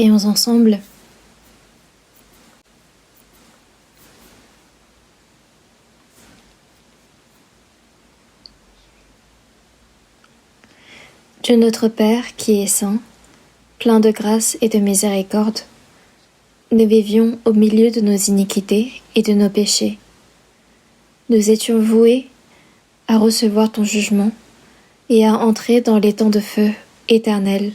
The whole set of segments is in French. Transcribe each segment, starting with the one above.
Prions ensemble. Dieu notre Père qui est saint, plein de grâce et de miséricorde, nous vivions au milieu de nos iniquités et de nos péchés. Nous étions voués à recevoir ton jugement et à entrer dans les temps de feu éternel.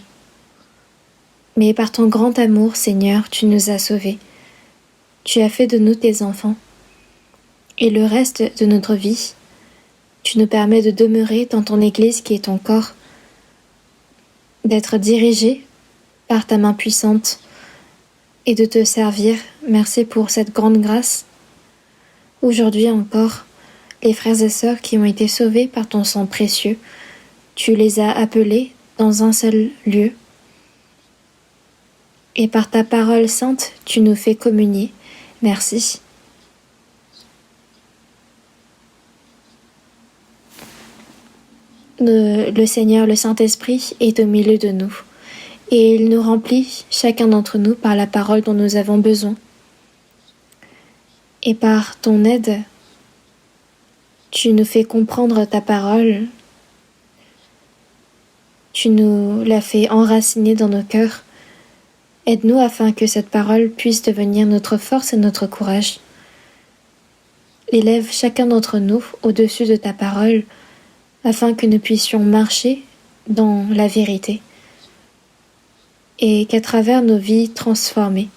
Mais par ton grand amour, Seigneur, tu nous as sauvés. Tu as fait de nous tes enfants. Et le reste de notre vie, tu nous permets de demeurer dans ton Église qui est ton corps, d'être dirigés par ta main puissante et de te servir. Merci pour cette grande grâce. Aujourd'hui encore, les frères et sœurs qui ont été sauvés par ton sang précieux, tu les as appelés dans un seul lieu. Et par ta parole sainte, tu nous fais communier. Merci. Le Seigneur, le Saint-Esprit, est au milieu de nous, et il nous remplit, chacun d'entre nous, par la parole dont nous avons besoin. Et par ton aide, tu nous fais comprendre ta parole, tu nous la fais enraciner dans nos cœurs. Aide-nous afin que cette parole puisse devenir notre force et notre courage. Élève chacun d'entre nous au-dessus de ta parole, afin que nous puissions marcher dans la vérité et qu'à travers nos vies transformées,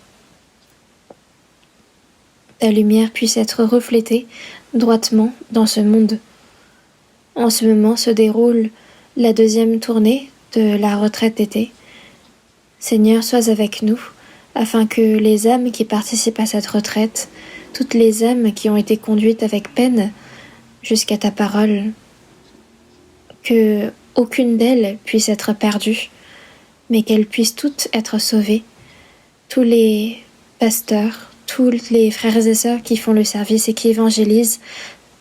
ta lumière puisse être reflétée droitement dans ce monde. En ce moment se déroule la deuxième tournée de la retraite d'été. Seigneur, sois avec nous, afin que les âmes qui participent à cette retraite, toutes les âmes qui ont été conduites avec peine jusqu'à ta parole, que aucune d'elles puisse être perdue, mais qu'elles puissent toutes être sauvées. Tous les pasteurs, tous les frères et sœurs qui font le service et qui évangélisent,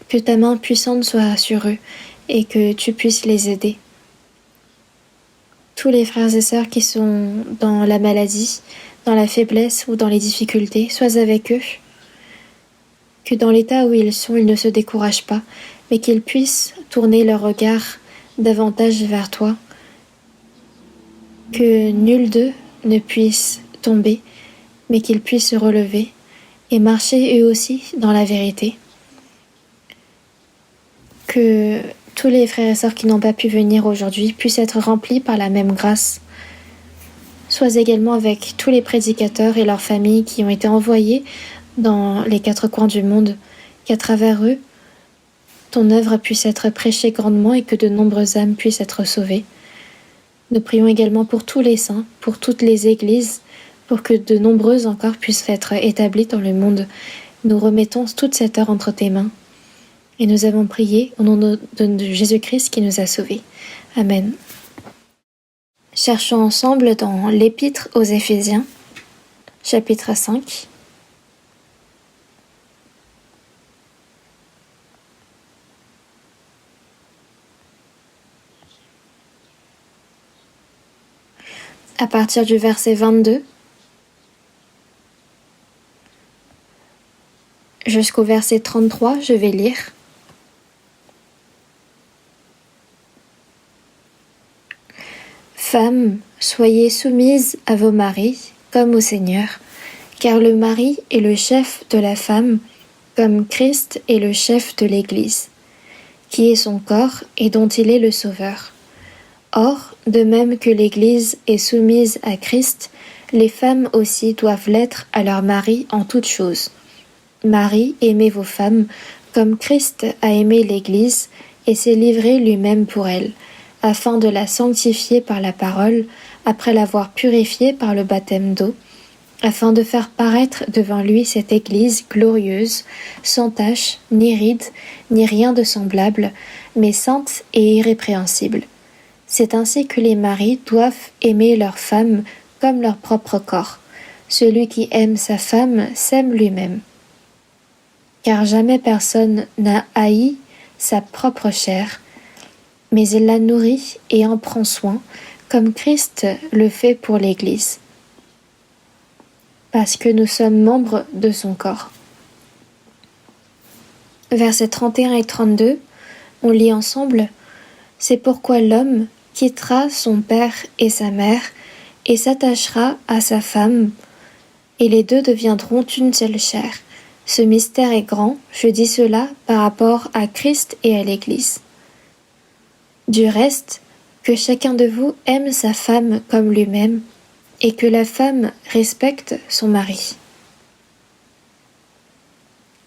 que ta main puissante soit sur eux et que tu puisses les aider. Tous les frères et sœurs qui sont dans la maladie, dans la faiblesse ou dans les difficultés, sois avec eux. Que dans l'état où ils sont, ils ne se découragent pas, mais qu'ils puissent tourner leur regard davantage vers toi. Que nul d'eux ne puisse tomber, mais qu'ils puissent se relever et marcher eux aussi dans la vérité. Que tous les frères et sœurs qui n'ont pas pu venir aujourd'hui puissent être remplis par la même grâce. Sois également avec tous les prédicateurs et leurs familles qui ont été envoyés dans les 4 coins du monde, qu'à travers eux, ton œuvre puisse être prêchée grandement et que de nombreuses âmes puissent être sauvées. Nous prions également pour tous les saints, pour toutes les églises, pour que de nombreuses encore puissent être établies dans le monde. Nous remettons toute cette heure entre tes mains. Et nous avons prié au nom de Jésus-Christ qui nous a sauvés. Amen. Cherchons ensemble dans l'Épître aux Éphésiens, chapitre 5. À partir du verset 22 jusqu'au verset 33, je vais lire. Femmes, soyez soumises à vos maris comme au Seigneur, car le mari est le chef de la femme, comme Christ est le chef de l'Église, qui est son corps et dont il est le Sauveur. Or, de même que l'Église est soumise à Christ, les femmes aussi doivent l'être à leur mari en toutes choses. Maris, aimez vos femmes, comme Christ a aimé l'Église et s'est livré lui-même pour elle, afin de la sanctifier par la parole, après l'avoir purifiée par le baptême d'eau, afin de faire paraître devant lui cette Église glorieuse, sans tache, ni ride, ni rien de semblable, mais sainte et irrépréhensible. C'est ainsi que les maris doivent aimer leurs femmes comme leur propre corps. Celui qui aime sa femme s'aime lui-même. Car jamais personne n'a haï sa propre chair, mais il la nourrit et en prend soin, comme Christ le fait pour l'Église. parce que nous sommes membres de son corps. Versets 31 et 32, on lit ensemble « C'est pourquoi l'homme quittera son père et sa mère et s'attachera à sa femme, et les deux deviendront une seule chair. Ce mystère est grand, je dis cela par rapport à Christ et à l'Église. Du reste, que chacun de vous aime sa femme comme lui-même, et que la femme respecte son mari. »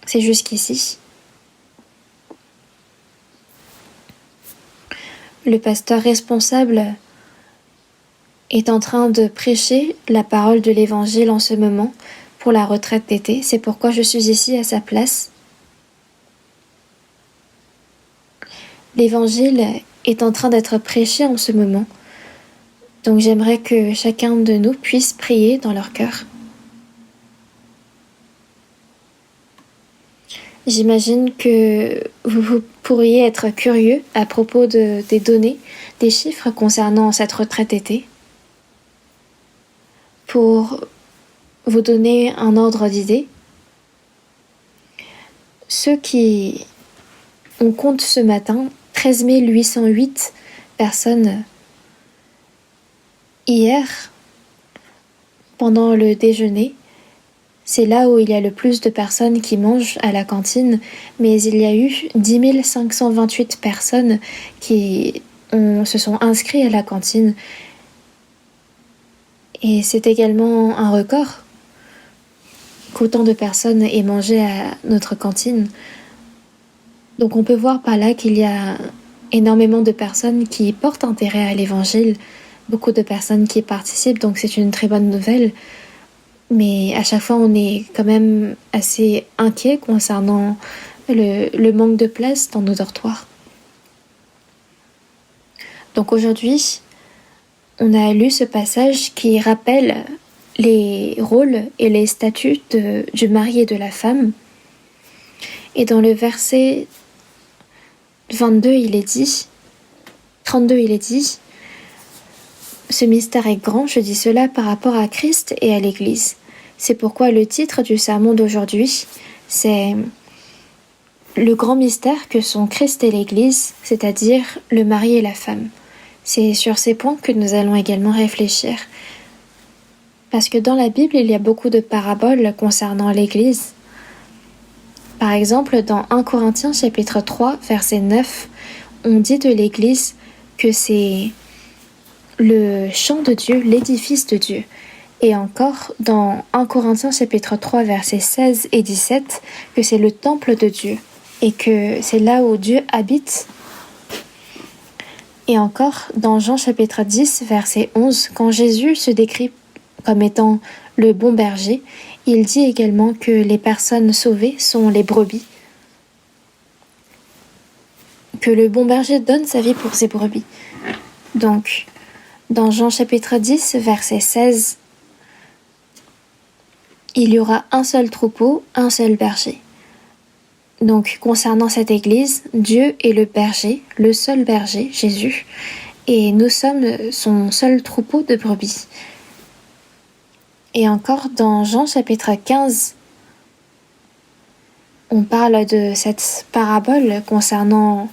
C'est jusqu'ici. Le pasteur responsable est en train de prêcher la parole de l'Évangile en ce moment pour la retraite d'été. C'est pourquoi je suis ici à sa place. L'Évangile est en train d'être prêché en ce moment. Donc j'aimerais que chacun de nous puisse prier dans leur cœur. J'imagine que vous pourriez être curieux à propos des données, des chiffres concernant cette retraite été. Pour vous donner un ordre d'idée, ceux qui on compte ce matin 13 808 personnes hier pendant le déjeuner. C'est là où il y a le plus de personnes qui mangent à la cantine, mais il y a eu 10 528 personnes qui se sont inscrites à la cantine. Et c'est également un record qu'autant de personnes aient mangé à notre cantine. Donc on peut voir par là qu'il y a énormément de personnes qui portent intérêt à l'Évangile, beaucoup de personnes qui participent, donc c'est une très bonne nouvelle. Mais à chaque fois, on est quand même assez inquiet concernant le manque de place dans nos dortoirs. Donc aujourd'hui, on a lu ce passage qui rappelle les rôles et les statuts du mari et de la femme. Et dans le verset 32, il est dit, ce mystère est grand, je dis cela par rapport à Christ et à l'Église. C'est pourquoi le titre du sermon d'aujourd'hui, c'est le grand mystère que sont Christ et l'Église, c'est-à-dire le mari et la femme. C'est sur ces points que nous allons également réfléchir. Parce que dans la Bible, il y a beaucoup de paraboles concernant l'Église. Par exemple, dans 1 Corinthiens chapitre 3, verset 9, on dit de l'Église que c'est le champ de Dieu, l'édifice de Dieu. Et encore, dans 1 Corinthiens chapitre 3, versets 16 et 17, que c'est le temple de Dieu et que c'est là où Dieu habite. Et encore, dans Jean chapitre 10, verset 11, quand Jésus se décrit comme étant le bon berger, il dit également que les personnes sauvées sont les brebis, que le bon berger donne sa vie pour ses brebis. Donc, dans Jean chapitre 10, verset 16, il y aura un seul troupeau, un seul berger. Donc, concernant cette église, Dieu est le berger, le seul berger, Jésus, et nous sommes son seul troupeau de brebis. Et encore, dans Jean chapitre 15, on parle de cette parabole concernant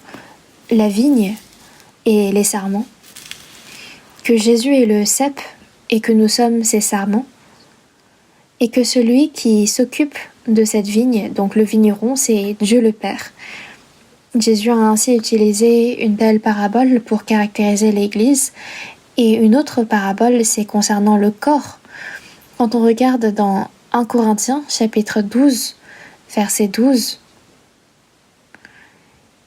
la vigne et les sarments, que Jésus est le cep et que nous sommes ses sarments, et que celui qui s'occupe de cette vigne, donc le vigneron, c'est Dieu le Père. Jésus a ainsi utilisé une telle parabole pour caractériser l'Église, et une autre parabole, c'est concernant le corps. Quand on regarde dans 1 Corinthiens, chapitre 12, verset 12,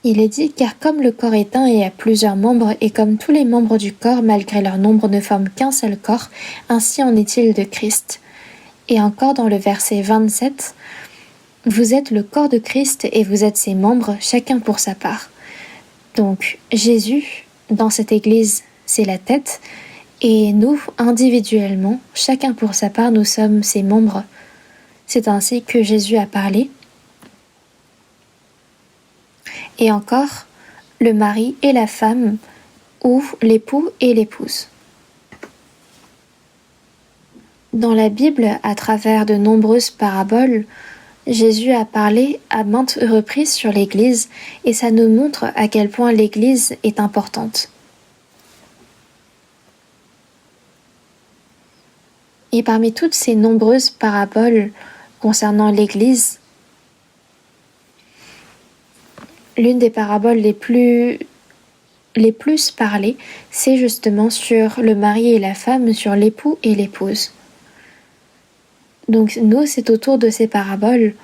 il est dit « Car comme le corps est un et a plusieurs membres, et comme tous les membres du corps, malgré leur nombre, ne forment qu'un seul corps, ainsi en est-il de Christ. » Et encore dans le verset 27, « Vous êtes le corps de Christ et vous êtes ses membres, chacun pour sa part. » Donc Jésus, dans cette Église, c'est la tête, et nous, individuellement, chacun pour sa part, nous sommes ses membres. C'est ainsi que Jésus a parlé. Et encore, le mari et la femme, ou l'époux et l'épouse. Dans la Bible, à travers de nombreuses paraboles, Jésus a parlé à maintes reprises sur l'Église et ça nous montre à quel point l'Église est importante. Et parmi toutes ces nombreuses paraboles concernant l'Église, l'une des paraboles les plus parlées, c'est justement sur le mari et la femme, sur l'époux et l'épouse. Donc nous, c'est autour de ces paraboles,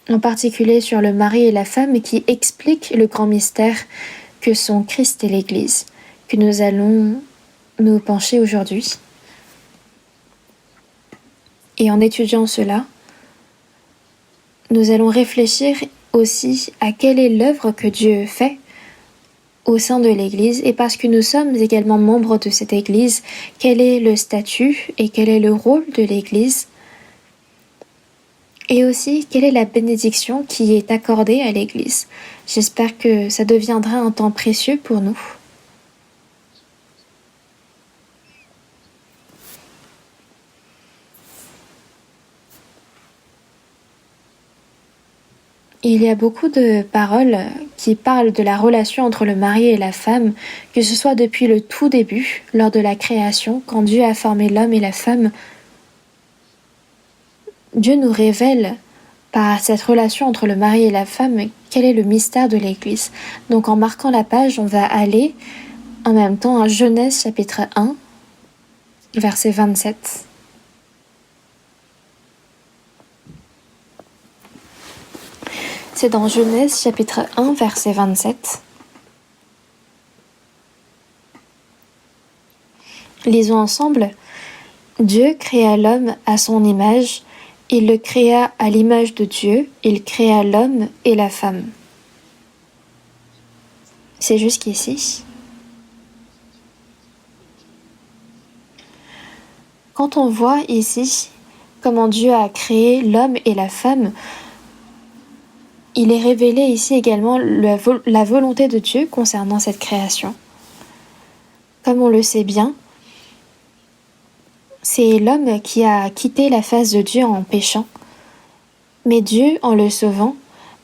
en particulier sur le mari et la femme, qui expliquent le grand mystère que sont Christ et l'Église, que nous allons nous pencher aujourd'hui. Et en étudiant cela, nous allons réfléchir aussi à quelle est l'œuvre que Dieu fait au sein de l'Église, et parce que nous sommes également membres de cette Église, quel est le statut et quel est le rôle de l'Église, et aussi quelle est la bénédiction qui est accordée à l'Église. J'espère que ça deviendra un temps précieux pour nous. Il y a beaucoup de paroles qui parlent de la relation entre le mari et la femme, que ce soit depuis le tout début, lors de la création, quand Dieu a formé l'homme et la femme. Dieu nous révèle par cette relation entre le mari et la femme quel est le mystère de l'Église. Donc en marquant la page, on va aller en même temps à Genèse chapitre 1, verset 27. C'est dans Genèse chapitre 1, verset 27. Lisons ensemble. Dieu créa l'homme à son image, il le créa à l'image de Dieu, il créa l'homme et la femme. C'est jusqu'ici. Quand on voit ici comment Dieu a créé l'homme et la femme, il est révélé ici également la volonté de Dieu concernant cette création. Comme on le sait bien, c'est l'homme qui a quitté la face de Dieu en péchant. Mais Dieu, en le sauvant,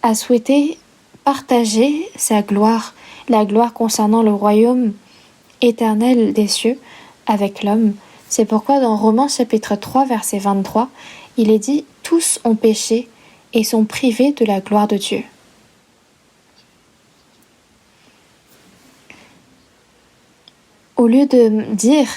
a souhaité partager sa gloire, la gloire concernant le royaume éternel des cieux, avec l'homme. C'est pourquoi dans Romains chapitre 3, verset 23, il est dit « Tous ont péché et sont privés de la gloire de Dieu ». Au lieu de dire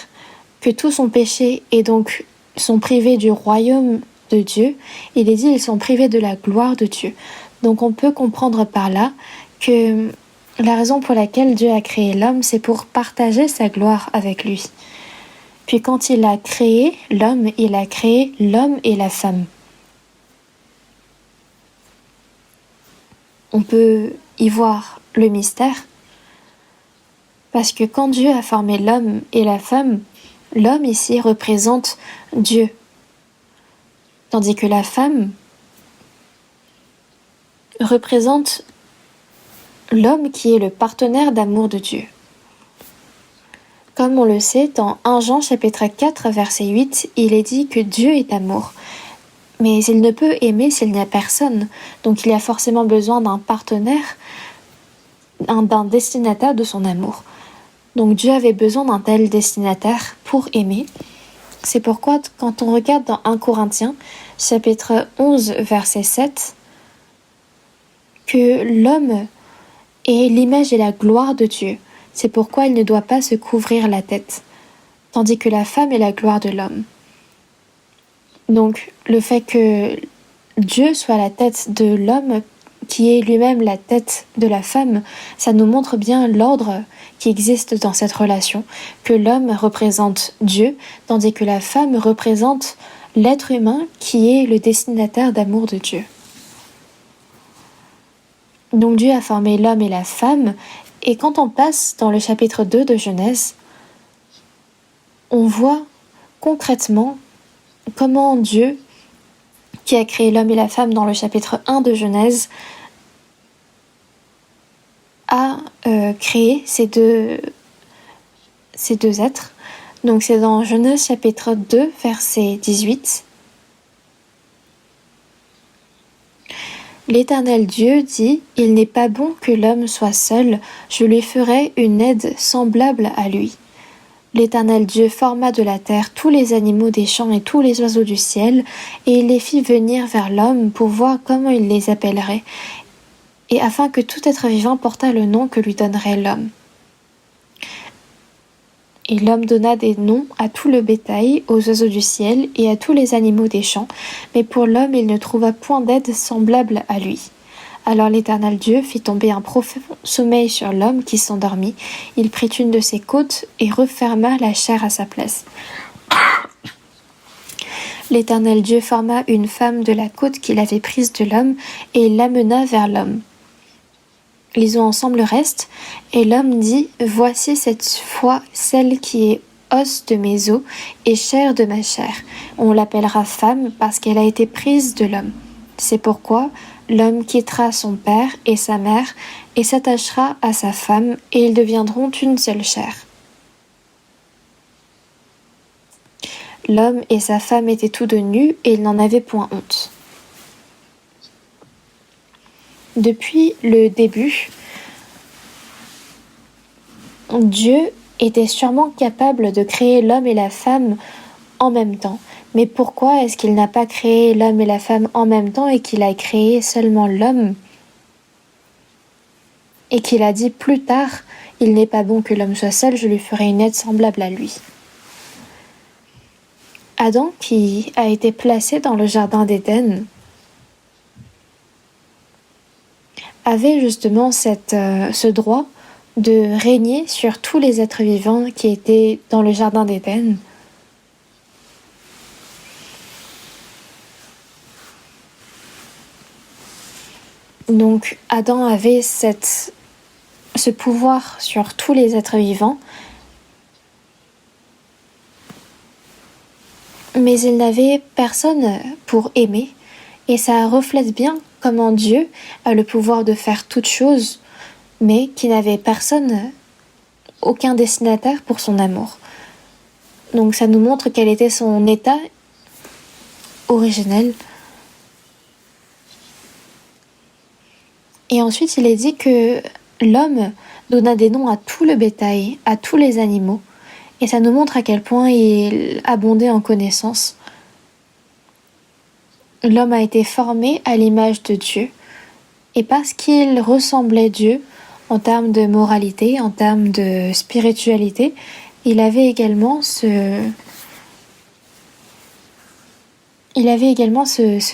que tous ont péché et donc sont privés du royaume de Dieu, il est dit ils sont privés de la gloire de Dieu. Donc on peut comprendre par là que la raison pour laquelle Dieu a créé l'homme, c'est pour partager sa gloire avec lui. Puis quand il a créé l'homme, il a créé l'homme et la femme. On peut y voir le mystère, parce que quand Dieu a formé l'homme et la femme, l'homme ici représente Dieu, tandis que la femme représente l'homme qui est le partenaire d'amour de Dieu. Comme on le sait, dans 1 Jean chapitre 4 verset 8, il est dit que Dieu est amour. Mais il ne peut aimer s'il n'y a personne. Donc il y a forcément besoin d'un partenaire, d'un destinataire de son amour. Donc Dieu avait besoin d'un tel destinataire pour aimer. C'est pourquoi quand on regarde dans 1 Corinthiens chapitre 11 verset 7, que l'homme est l'image et la gloire de Dieu. C'est pourquoi il ne doit pas se couvrir la tête, tandis que la femme est la gloire de l'homme. Donc le fait que Dieu soit la tête de l'homme, qui est lui-même la tête de la femme, ça nous montre bien l'ordre qui existe dans cette relation, que l'homme représente Dieu, tandis que la femme représente l'être humain qui est le destinataire d'amour de Dieu. Donc Dieu a formé l'homme et la femme, et quand on passe dans le chapitre 2 de Genèse, on voit concrètement comment Dieu, qui a créé l'homme et la femme dans le chapitre 1 de Genèse, a créé ces deux êtres. Donc c'est dans Genèse chapitre 2, verset 18. L'Éternel Dieu dit, « Il n'est pas bon que l'homme soit seul, je lui ferai une aide semblable à lui. » L'Éternel Dieu forma de la terre tous les animaux des champs et tous les oiseaux du ciel, et il les fit venir vers l'homme pour voir comment il les appellerait, et afin que tout être vivant portât le nom que lui donnerait l'homme. Et l'homme donna des noms à tout le bétail, aux oiseaux du ciel et à tous les animaux des champs, mais pour l'homme il ne trouva point d'aide semblable à lui. Alors l'Éternel Dieu fit tomber un profond sommeil sur l'homme qui s'endormit. Il prit une de ses côtes et referma la chair à sa place. L'Éternel Dieu forma une femme de la côte qu'il avait prise de l'homme et l'amena vers l'homme. Lisons ensemble le reste. Et l'homme dit, « Voici cette fois celle qui est os de mes os et chair de ma chair. On l'appellera femme parce qu'elle a été prise de l'homme. C'est pourquoi l'homme quittera son père et sa mère et s'attachera à sa femme et ils deviendront une seule chair. » L'homme et sa femme étaient tous deux nus et ils n'en avaient point honte. Depuis le début, Dieu était sûrement capable de créer l'homme et la femme en même temps. Mais pourquoi est-ce qu'il n'a pas créé l'homme et la femme en même temps et qu'il a créé seulement l'homme? Et qu'il a dit plus tard, il n'est pas bon que l'homme soit seul, je lui ferai une aide semblable à lui. Adam, qui a été placé dans le jardin d'Éden, avait justement ce droit de régner sur tous les êtres vivants qui étaient dans le jardin d'Éden. Donc Adam avait ce pouvoir sur tous les êtres vivants, mais il n'avait personne pour aimer, et ça reflète bien comment Dieu a le pouvoir de faire toutes choses, mais qui n'avait personne, aucun destinataire pour son amour. Donc ça nous montre quel était son état originel. Et ensuite il est dit que l'homme donna des noms à tout le bétail, à tous les animaux, et ça nous montre à quel point il abondait en connaissances. L'homme a été formé à l'image de Dieu, et parce qu'il ressemblait Dieu en termes de moralité, en termes de spiritualité, il avait également ce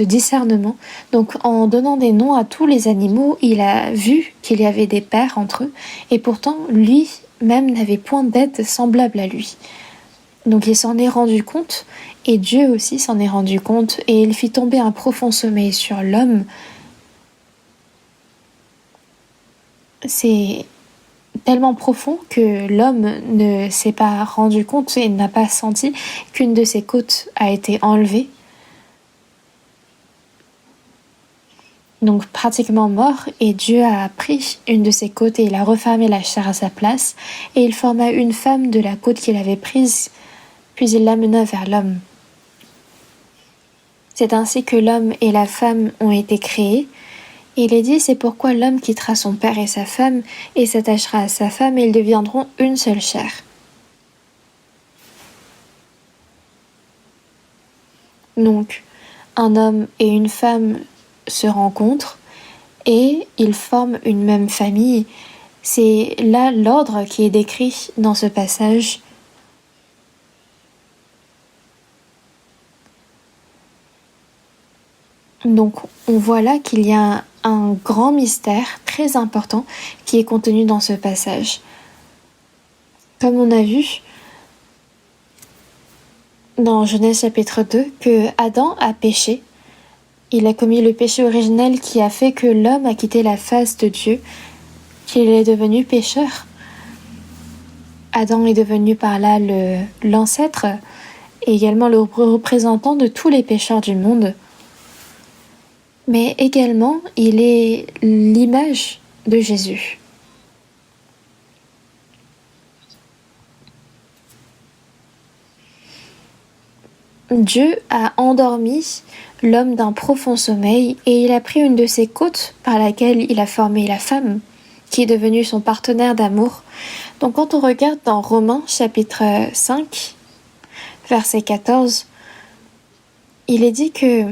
discernement. Donc en donnant des noms à tous les animaux, il a vu qu'il y avait des pairs entre eux, et pourtant lui-même n'avait point d'aide semblable à lui. Donc il s'en est rendu compte, et Dieu aussi s'en est rendu compte, et il fit tomber un profond sommeil sur l'homme. C'est tellement profond que l'homme ne s'est pas rendu compte et n'a pas senti qu'une de ses côtes a été enlevée. Donc pratiquement mort, et Dieu a pris une de ses côtes et il a refermé la chair à sa place, et il forma une femme de la côte qu'il avait prise, puis il l'amena vers l'homme. C'est ainsi que l'homme et la femme ont été créés. Il est dit, c'est pourquoi l'homme quittera son père et sa femme et s'attachera à sa femme et ils deviendront une seule chair. Donc, un homme et une femme se rencontrent et ils forment une même famille. C'est là l'ordre qui est décrit dans ce passage. Donc on voit là qu'il y a un grand mystère très important qui est contenu dans ce passage. Comme on a vu dans Genèse chapitre 2 que Adam a péché. Il a commis le péché originel qui a fait que l'homme a quitté la face de Dieu, qu'il est devenu pécheur. Adam est devenu par là l'ancêtre et également le représentant de tous les pécheurs du monde. Mais également, il est l'image de Jésus. Dieu a endormi l'homme d'un profond sommeil et il a pris une de ses côtes par laquelle il a formé la femme, qui est devenue son partenaire d'amour. Donc quand on regarde dans Romains chapitre 5, verset 14, il est dit que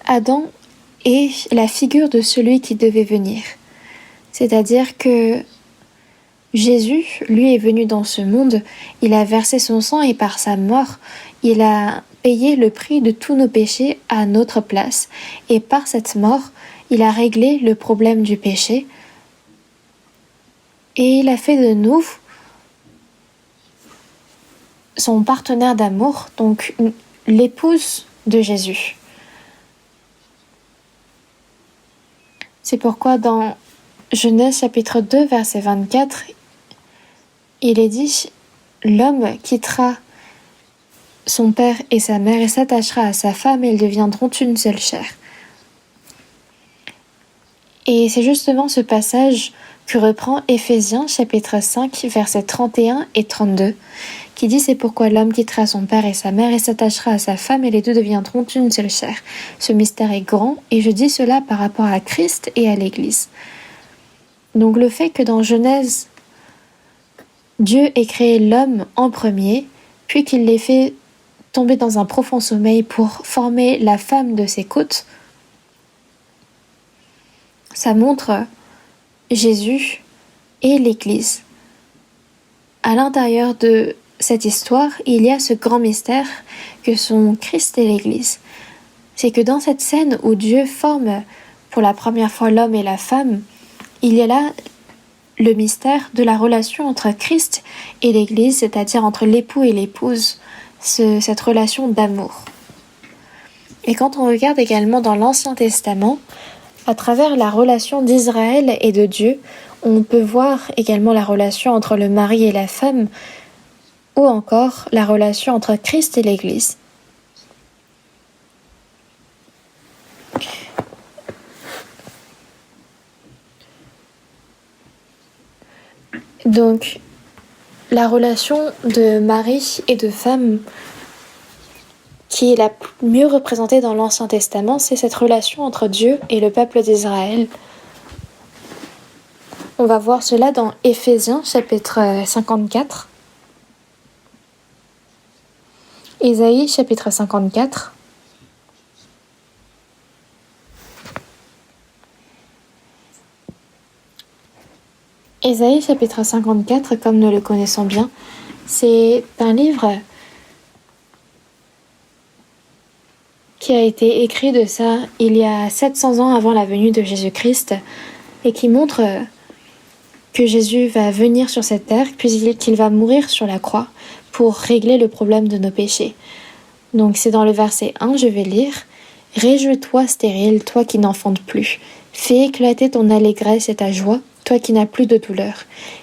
Adam est la figure de celui qui devait venir. C'est-à-dire que Jésus, lui, est venu dans ce monde, il a versé son sang et par sa mort, il a payé le prix de tous nos péchés à notre place. Et par cette mort, il a réglé le problème du péché et il a fait de nous son partenaire d'amour, donc l'épouse de Jésus. C'est pourquoi dans Genèse chapitre 2, verset 24, il est dit « L'homme quittera son père et sa mère et s'attachera à sa femme et ils deviendront une seule chair. » Et c'est justement ce passage que reprend Éphésiens chapitre 5, versets 31 et 32, qui dit « C'est pourquoi l'homme quittera son père et sa mère et s'attachera à sa femme et les deux deviendront une seule chair. » Ce mystère est grand et je dis cela par rapport à Christ et à l'Église. Donc le fait que dans Genèse, Dieu ait créé l'homme en premier, puis qu'il l'ait fait tomber dans un profond sommeil pour former la femme de ses côtes, ça montre Jésus et l'Église. À l'intérieur de cette histoire, il y a ce grand mystère que sont Christ et l'Église. C'est que dans cette scène où Dieu forme pour la première fois l'homme et la femme, il y a là le mystère de la relation entre Christ et l'Église, c'est-à-dire entre l'époux et l'épouse, cette relation d'amour. Et quand on regarde également dans l'Ancien Testament, à travers la relation d'Israël et de Dieu, on peut voir également la relation entre le mari et la femme, ou encore la relation entre Christ et l'Église. Donc, la relation de mari et de femme qui est la mieux représentée dans l'Ancien Testament, c'est cette relation entre Dieu et le peuple d'Israël. On va voir cela dans Éphésiens chapitre 54. Ésaïe chapitre 54. Ésaïe chapitre 54, comme nous le connaissons bien, c'est un livre qui a été écrit de ça il y a 700 ans avant la venue de Jésus-Christ et qui montre que Jésus va venir sur cette terre puis qu'il va mourir sur la croix pour régler le problème de nos péchés. Donc c'est dans le verset 1, je vais lire « Réjouis-toi stérile, toi qui n'enfantes plus. Fais éclater ton allégresse et ta joie, toi qui n'as plus de douleur.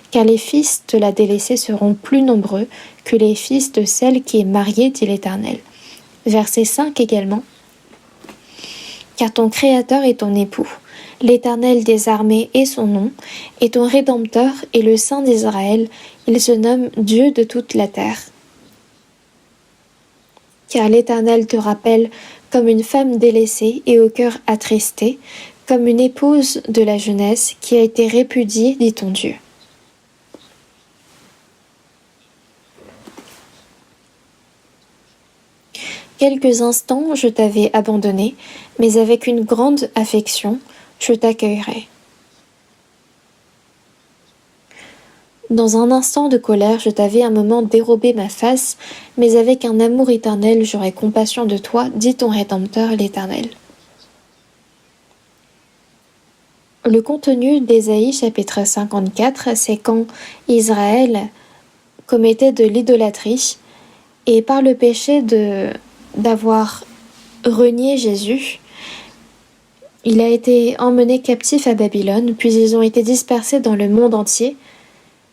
Car les fils de la délaissée seront plus nombreux que les fils de celle qui est mariée, dit l'Éternel. » Verset 5 également. « Car ton Créateur est ton époux. L'Éternel des armées est son nom, et ton Rédempteur est le Saint d'Israël. Il se nomme Dieu de toute la terre. Car l'Éternel te rappelle comme une femme délaissée et au cœur attristé, comme une épouse de la jeunesse qui a été répudiée, dit ton Dieu. » Quelques instants je t'avais abandonné, mais avec une grande affection, je t'accueillerai. Dans un instant de colère, je t'avais un moment dérobé ma face, mais avec un amour éternel, j'aurai compassion de toi, dit ton Rédempteur, l'Éternel. Le contenu d'Ésaïe chapitre 54, c'est quand Israël commettait de l'idolâtrie et par le péché d'avoir renié Jésus, il a été emmené captif à Babylone, puis ils ont été dispersés dans le monde entier.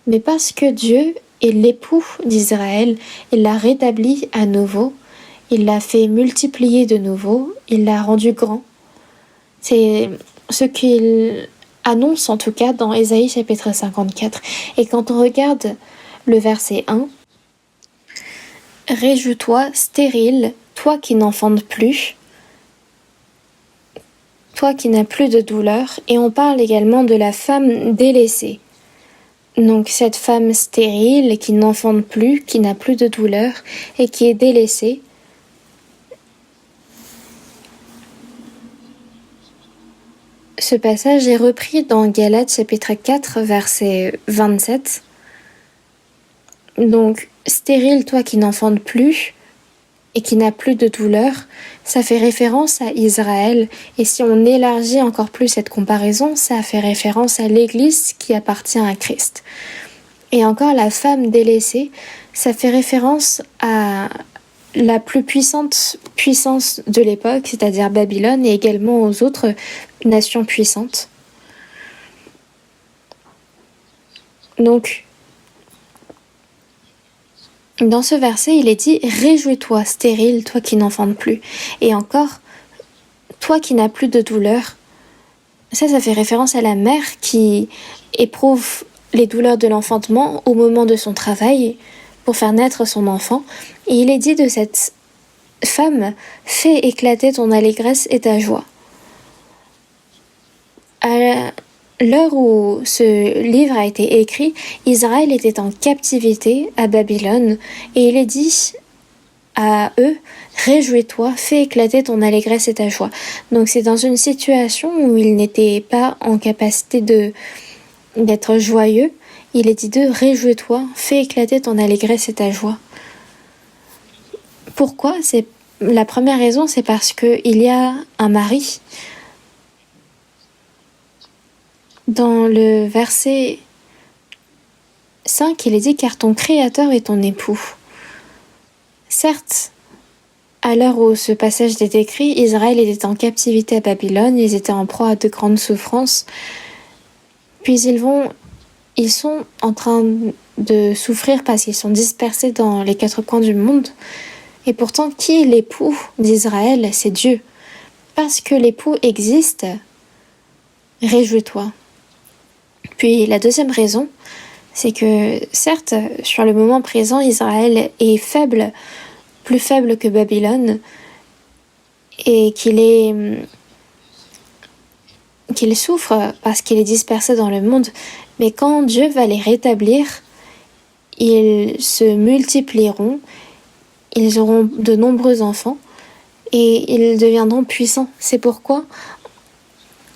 Mais parce que Dieu est l'époux d'Israël, il l'a rétabli à nouveau, il l'a fait multiplier de nouveau, il l'a rendu grand. C'est ce qu'il annonce en tout cas dans Ésaïe chapitre 54. Et quand on regarde le verset 1, Réjouis-toi, stérile, toi qui n'enfantes plus, toi qui n'as plus de douleur. Et on parle également de la femme délaissée. Donc cette femme stérile qui n'enfante plus, qui n'a plus de douleur et qui est délaissée. Ce passage est repris dans Galates chapitre 4 verset 27. Donc stérile, toi qui n'enfantes plus et qui n'a plus de douleur, ça fait référence à Israël. Et si on élargit encore plus cette comparaison, ça fait référence à l'Église qui appartient à Christ. Et encore la femme délaissée, ça fait référence à la plus puissante puissance de l'époque, c'est-à-dire Babylone, et également aux autres nations puissantes. Donc, dans ce verset, il est dit « Réjouis-toi, stérile, toi qui n'enfantes plus ». Et encore, toi qui n'as plus de douleur. Ça fait référence à la mère qui éprouve les douleurs de l'enfantement au moment de son travail pour faire naître son enfant. Et il est dit de cette femme « Fais éclater ton allégresse et ta joie ». À l'heure où ce livre a été écrit, Israël était en captivité à Babylone et il est dit à eux « Réjouis-toi, fais éclater ton allégresse et ta joie ». Donc c'est dans une situation où ils n'étaient pas en capacité d'être joyeux. Il est dit d'eux « Réjouis-toi, fais éclater ton allégresse et ta joie ». Pourquoi ? La première raison, c'est parce qu'il y a un mari. Dans le verset 5, il est dit « Car ton Créateur est ton époux ». Certes, à l'heure où ce passage est écrit, Israël était en captivité à Babylone, ils étaient en proie à de grandes souffrances, puis ils sont en train de souffrir parce qu'ils sont dispersés dans les 4 coins du monde. Et pourtant, qui est l'époux d'Israël ? C'est Dieu. Parce que l'époux existe, réjouis-toi. Puis la deuxième raison, c'est que certes, sur le moment présent, Israël est faible, plus faible que Babylone, et qu'il souffre parce qu'il est dispersé dans le monde. Mais quand Dieu va les rétablir, ils se multiplieront, ils auront de nombreux enfants et ils deviendront puissants. C'est pourquoi,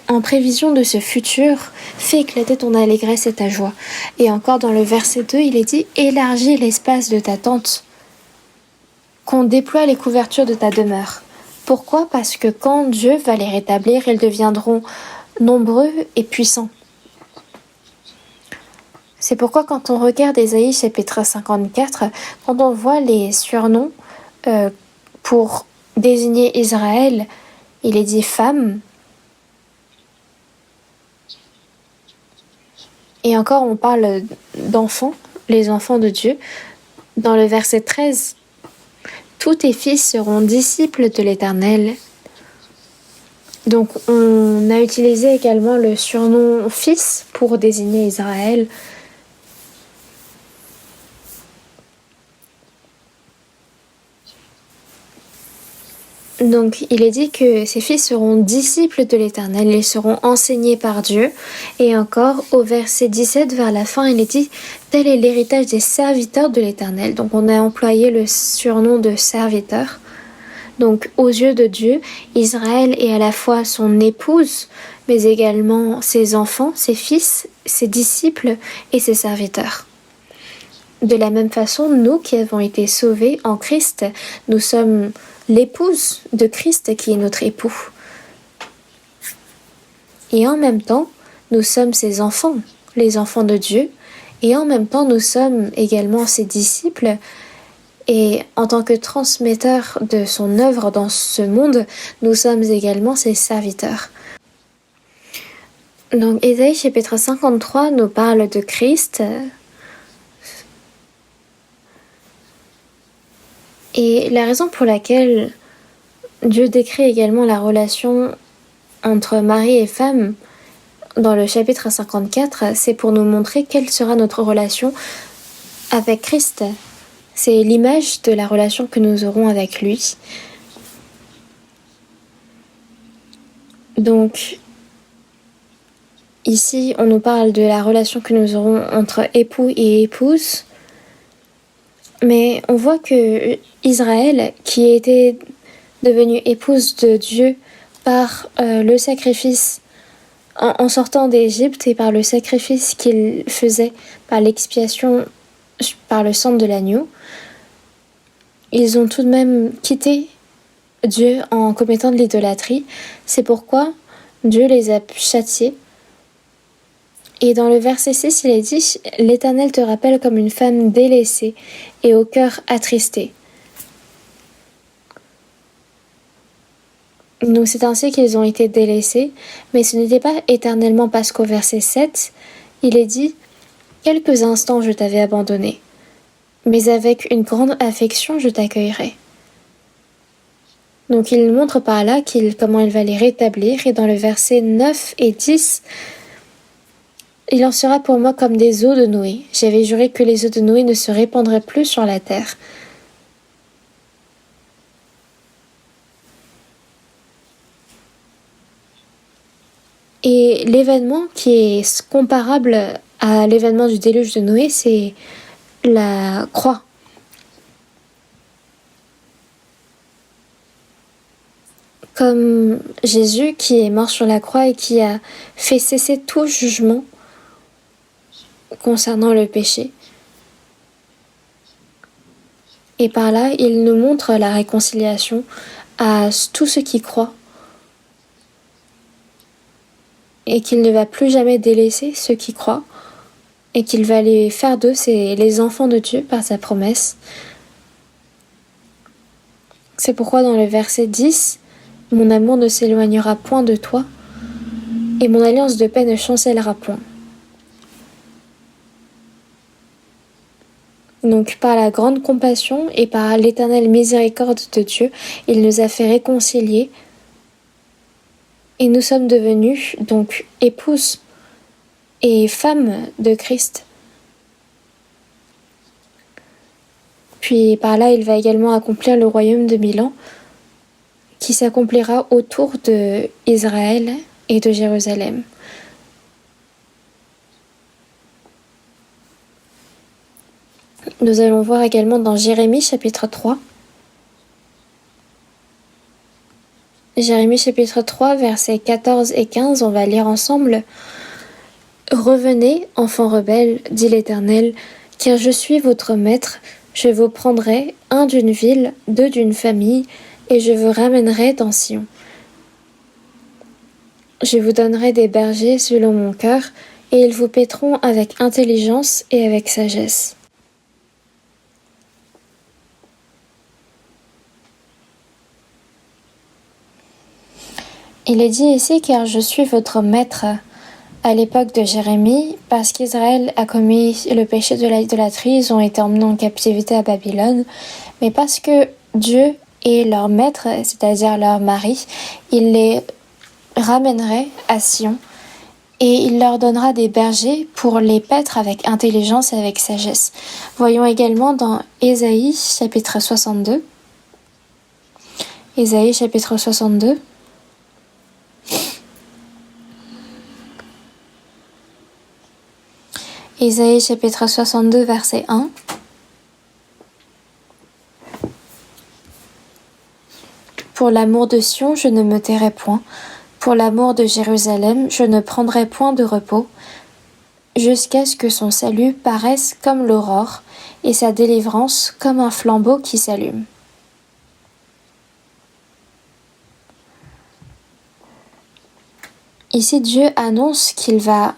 en prévision de ce futur, fais éclater ton allégresse et ta joie. Et encore dans le verset 2, il est dit « Élargis l'espace de ta tente, qu'on déploie les couvertures de ta demeure. » Pourquoi ? Parce que quand Dieu va les rétablir, ils deviendront nombreux et puissants. C'est pourquoi quand on regarde Ésaïe chapitre 54, quand on voit les surnoms pour désigner Israël, il est dit femme. Et encore on parle d'enfants, les enfants de Dieu. Dans le verset 13, tous tes fils seront disciples de l'Éternel. Donc on a utilisé également le surnom fils pour désigner Israël. Donc il est dit que ces fils seront disciples de l'Éternel, ils seront enseignés par Dieu. Et encore au verset 17 vers la fin, il est dit « Tel est l'héritage des serviteurs de l'Éternel ». Donc on a employé le surnom de serviteur. Donc aux yeux de Dieu, Israël est à la fois son épouse, mais également ses enfants, ses fils, ses disciples et ses serviteurs. De la même façon, nous qui avons été sauvés en Christ, nous sommes l'épouse de Christ qui est notre époux. Et en même temps, nous sommes ses enfants, les enfants de Dieu, et en même temps, nous sommes également ses disciples. Et en tant que transmetteurs de son œuvre dans ce monde, nous sommes également ses serviteurs. Donc Ésaïe chapitre 53 nous parle de Christ. Et la raison pour laquelle Dieu décrit également la relation entre mari et femme dans le chapitre 54, c'est pour nous montrer quelle sera notre relation avec Christ. C'est l'image de la relation que nous aurons avec lui. Donc, ici, on nous parle de la relation que nous aurons entre époux et épouse. Mais on voit que Israël, qui était devenue épouse de Dieu par le sacrifice en sortant d'Égypte et par le sacrifice qu'il faisait par l'expiation par le sang de l'agneau, ils ont tout de même quitté Dieu en commettant de l'idolâtrie. C'est pourquoi Dieu les a châtiés. Et dans le verset 6, il est dit « L'Éternel te rappelle comme une femme délaissée et au cœur attristé. » Donc c'est ainsi qu'ils ont été délaissés, mais ce n'était pas éternellement parce qu'au verset 7, il est dit « Quelques instants je t'avais abandonné, mais avec une grande affection je t'accueillerai. » Donc il montre par là comment il va les rétablir, et dans le verset 9 et 10, il en sera pour moi comme des eaux de Noé. J'avais juré que les eaux de Noé ne se répandraient plus sur la terre. Et l'événement qui est comparable à l'événement du déluge de Noé, c'est la croix. Comme Jésus qui est mort sur la croix et qui a fait cesser tout jugement concernant le péché. Et par là, il nous montre la réconciliation à tous ceux qui croient et qu'il ne va plus jamais délaisser ceux qui croient et qu'il va les faire d'eux les enfants de Dieu par sa promesse. C'est pourquoi dans le verset 10, « Mon amour ne s'éloignera point de toi et mon alliance de paix ne chancellera point. » Donc par la grande compassion et par l'éternelle miséricorde de Dieu, il nous a fait réconcilier et nous sommes devenus donc épouses et femmes de Christ. Puis par là, il va également accomplir le royaume de 1000 ans qui s'accomplira autour de Israël et de Jérusalem. Nous allons voir également dans Jérémie chapitre 3. Jérémie chapitre 3, versets 14 et 15, on va lire ensemble. « Revenez, enfants rebelles, dit l'Éternel, car je suis votre maître, je vous prendrai, un d'une ville, deux d'une famille, et je vous ramènerai dans Sion. Je vous donnerai des bergers selon mon cœur, et ils vous paîtront avec intelligence et avec sagesse. » Il est dit ici « car je suis votre maître » à l'époque de Jérémie, parce qu'Israël a commis le péché de l'idolâtrie, ils ont été emmenés en captivité à Babylone, mais parce que Dieu est leur maître, c'est-à-dire leur mari, il les ramènerait à Sion et il leur donnera des bergers pour les paître avec intelligence et avec sagesse. Voyons également dans Ésaïe chapitre 62. Ésaïe chapitre 62. Ésaïe chapitre 62 verset 1. Pour l'amour de Sion, je ne me tairai point. Pour l'amour de Jérusalem, je ne prendrai point de repos, jusqu'à ce que son salut paraisse comme l'aurore et sa délivrance comme un flambeau qui s'allume. Ici, Dieu annonce qu'il va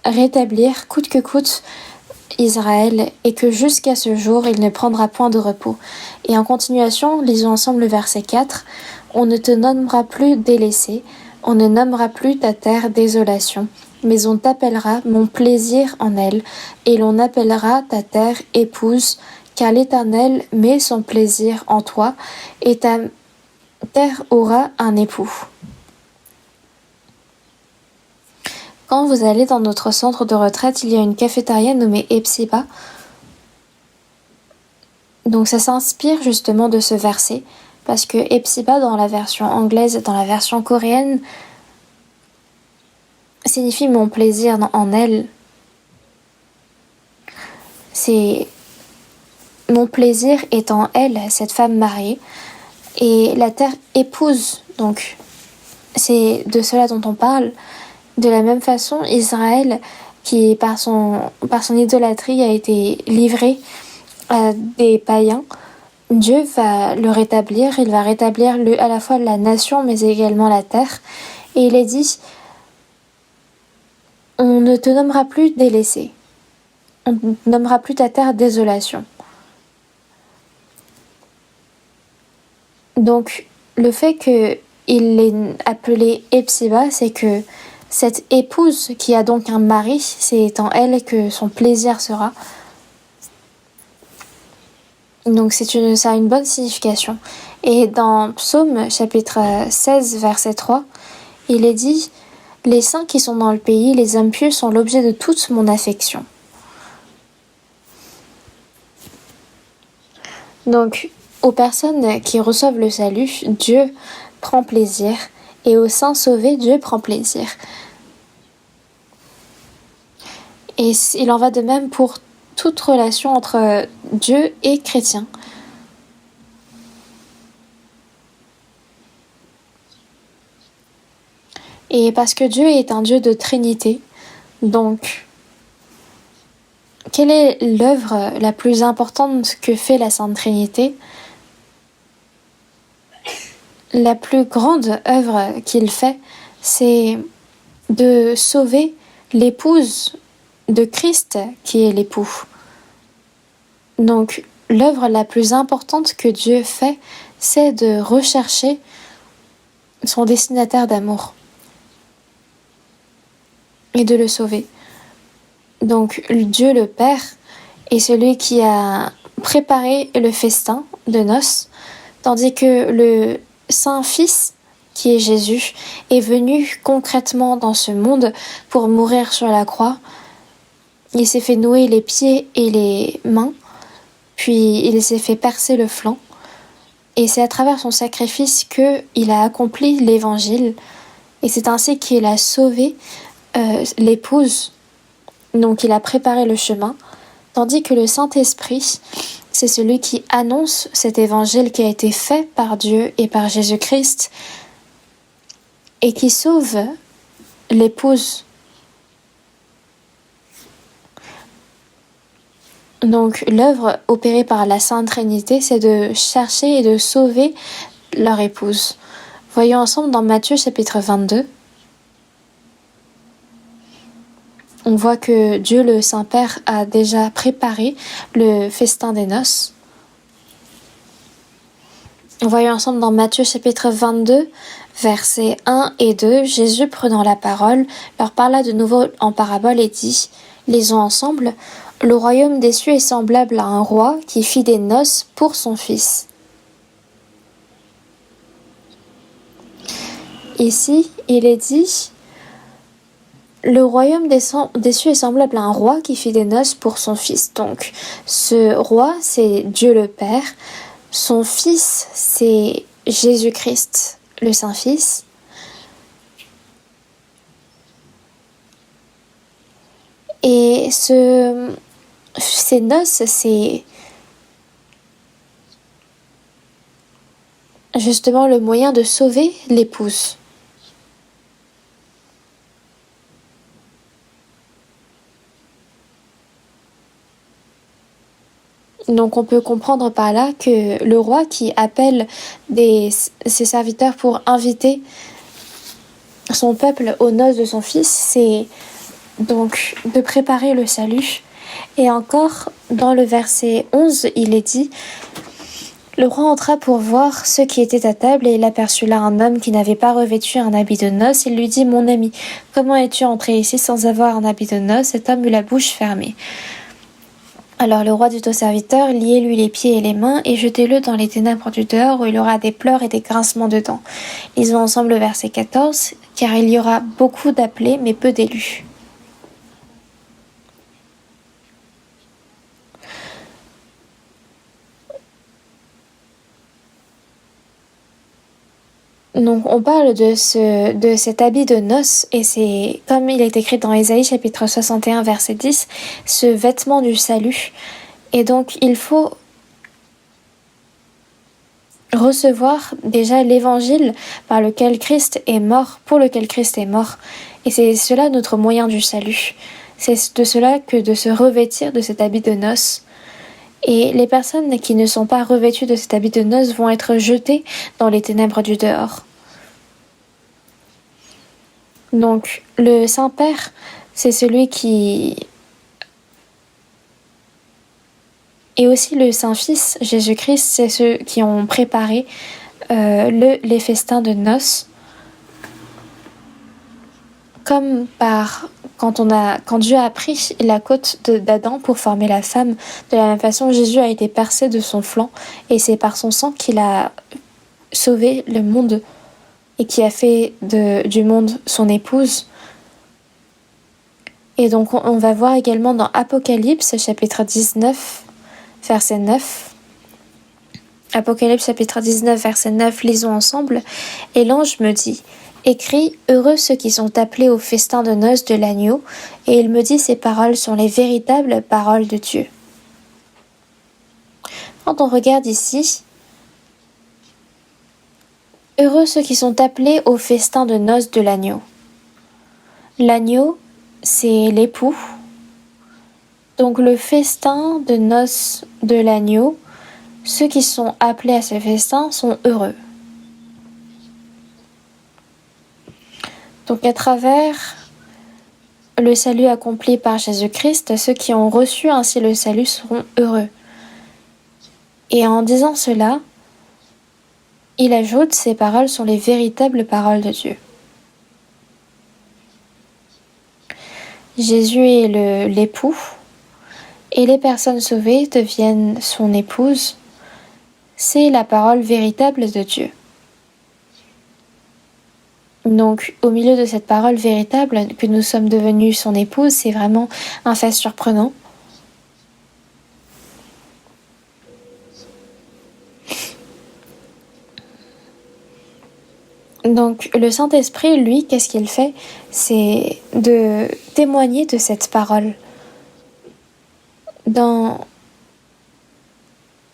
rétablir coûte que coûte Israël et que jusqu'à ce jour il ne prendra point de repos. Et en continuation, lisons ensemble le verset 4. On ne te nommera plus délaissé, on ne nommera plus ta terre désolation, mais on t'appellera mon plaisir en elle, et l'on appellera ta terre épouse, car l'Éternel met son plaisir en toi, et ta terre aura un époux. Quand vous allez dans notre centre de retraite, il y a une cafétéria nommée Epsiba. Donc ça s'inspire justement de ce verset, parce que Epsiba dans la version anglaise et dans la version coréenne signifie mon plaisir en elle. C'est mon plaisir est en elle, cette femme mariée, et la terre épouse, donc c'est de cela dont on parle. De la même façon, Israël, qui par son idolâtrie a été livré à des païens, Dieu va le rétablir, il va rétablir à la fois la nation mais également la terre. Et il est dit, on ne te nommera plus délaissé, on ne nommera plus ta terre désolation. Donc le fait qu'il l'ait appelé Epsiba, c'est que cette épouse qui a donc un mari, c'est en elle que son plaisir sera. Donc ça a une bonne signification. Et dans Psaume chapitre 16 verset 3, il est dit « Les saints qui sont dans le pays, les hommes pieux sont l'objet de toute mon affection. » Donc aux personnes qui reçoivent le salut, Dieu prend plaisir, et aux saints sauvés, Dieu prend plaisir. Et il en va de même pour toute relation entre Dieu et chrétien. Et parce que Dieu est un Dieu de Trinité, donc quelle est l'œuvre la plus importante que fait la Sainte Trinité ? La plus grande œuvre qu'il fait, c'est de sauver l'épouse de Christ qui est l'époux. Donc l'œuvre la plus importante que Dieu fait, c'est de rechercher son destinataire d'amour et de le sauver. Donc Dieu le Père est celui qui a préparé le festin de noces, tandis que le Saint-Fils, qui est Jésus, est venu concrètement dans ce monde pour mourir sur la croix. Il s'est fait nouer les pieds et les mains, puis il s'est fait percer le flanc. Et c'est à travers son sacrifice qu'il a accompli l'évangile. Et c'est ainsi qu'il a sauvé l'épouse. Donc il a préparé le chemin. Tandis que le Saint-Esprit, c'est celui qui annonce cet évangile qui a été fait par Dieu et par Jésus-Christ et qui sauve l'épouse. Donc l'œuvre opérée par la Sainte Trinité, c'est de chercher et de sauver leur épouse. Voyons ensemble dans Matthieu chapitre 22. On voit que Dieu le Saint-Père a déjà préparé le festin des noces. Voyons ensemble dans Matthieu chapitre 22, versets 1 et 2. Jésus, prenant la parole, leur parla de nouveau en parabole et dit « Lisons ensemble. Le royaume des cieux est semblable à un roi qui fit des noces pour son fils. » Ici, il est dit « Le royaume des cieux est semblable à un roi qui fit des noces pour son fils. » Donc, ce roi, c'est Dieu le Père. Son fils, c'est Jésus-Christ, le Saint-Fils. Et ces noces, c'est justement le moyen de sauver l'épouse. Donc on peut comprendre par là que le roi qui appelle ses serviteurs pour inviter son peuple aux noces de son fils, c'est donc de préparer le salut. Et encore, dans le verset 11, il est dit « Le roi entra pour voir ceux qui étaient à table et il aperçut là un homme qui n'avait pas revêtu un habit de noces. Il lui dit « Mon ami, comment es-tu entré ici sans avoir un habit de noces ?» Cet homme eut la bouche fermée. Alors le roi dit au serviteur, liez-lui les pieds et les mains et jetez-le dans les ténèbres du dehors où il aura des pleurs et des grincements de dents. Lisons ensemble le verset 14, car il y aura beaucoup d'appelés mais peu d'élus. Donc on parle de cet habit de noces, et c'est comme il est écrit dans Ésaïe chapitre 61 verset 10, ce vêtement du salut. Et donc il faut recevoir déjà l'évangile par lequel Christ est mort, pour lequel Christ est mort. Et c'est cela notre moyen du salut. C'est de cela que de se revêtir de cet habit de noces. Et les personnes qui ne sont pas revêtues de cet habit de noces vont être jetées dans les ténèbres du dehors. Donc le Saint-Père, c'est celui qui... Et aussi le Saint-Fils, Jésus-Christ, c'est ceux qui ont préparé les festins de noces. Comme quand Dieu a pris la côte d'Adam pour former la femme, de la même façon, Jésus a été percé de son flanc, et c'est par son sang qu'il a sauvé le monde, et qui a fait du monde son épouse. Et donc on va voir également dans Apocalypse chapitre 19 verset 9. Apocalypse chapitre 19 verset 9, lisons ensemble. Et l'ange me dit: écris, heureux ceux qui sont appelés au festin de noces de l'agneau. Et il me dit: ces paroles sont les véritables paroles de Dieu. Quand on regarde ici, heureux ceux qui sont appelés au festin de noces de l'agneau. L'agneau, c'est l'époux. Donc le festin de noces de l'agneau, ceux qui sont appelés à ce festin sont heureux. Donc à travers le salut accompli par Jésus-Christ, ceux qui ont reçu ainsi le salut seront heureux. Et en disant cela, il ajoute: ces paroles sont les véritables paroles de Dieu. Jésus est l'époux, et les personnes sauvées deviennent son épouse. C'est la parole véritable de Dieu. Donc, au milieu de cette parole véritable, que nous sommes devenus son épouse, c'est vraiment un fait surprenant. Donc, le Saint-Esprit, lui, qu'est-ce qu'il fait? C'est de témoigner de cette parole. Dans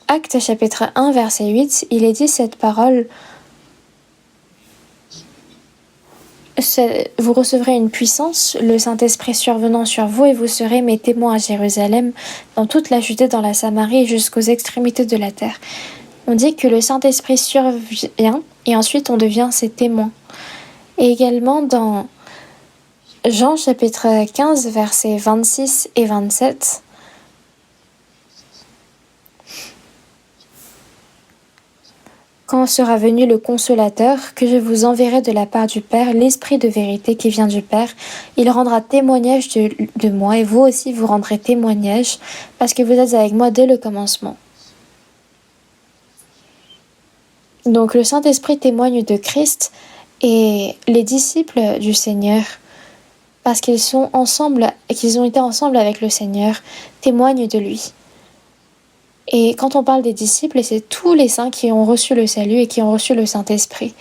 Actes chapitre 1, verset 8, il est dit cette parole: vous recevrez une puissance, le Saint-Esprit survenant sur vous, et vous serez mes témoins à Jérusalem, dans toute la Judée, dans la Samarie et jusqu'aux extrémités de la terre. On dit que le Saint-Esprit survient et ensuite on devient ses témoins. Et également dans Jean chapitre 15, versets 26 et 27, quand sera venu le Consolateur, que je vous enverrai de la part du Père, l'Esprit de vérité qui vient du Père, il rendra témoignage de moi, et vous aussi vous rendrez témoignage, parce que vous êtes avec moi dès le commencement. Donc le Saint-Esprit témoigne de Christ, et les disciples du Seigneur, parce qu'ils sont ensemble, et qu'ils ont été ensemble avec le Seigneur, témoignent de lui. Et quand on parle des disciples, c'est tous les saints qui ont reçu le salut et qui ont reçu le Saint-Esprit.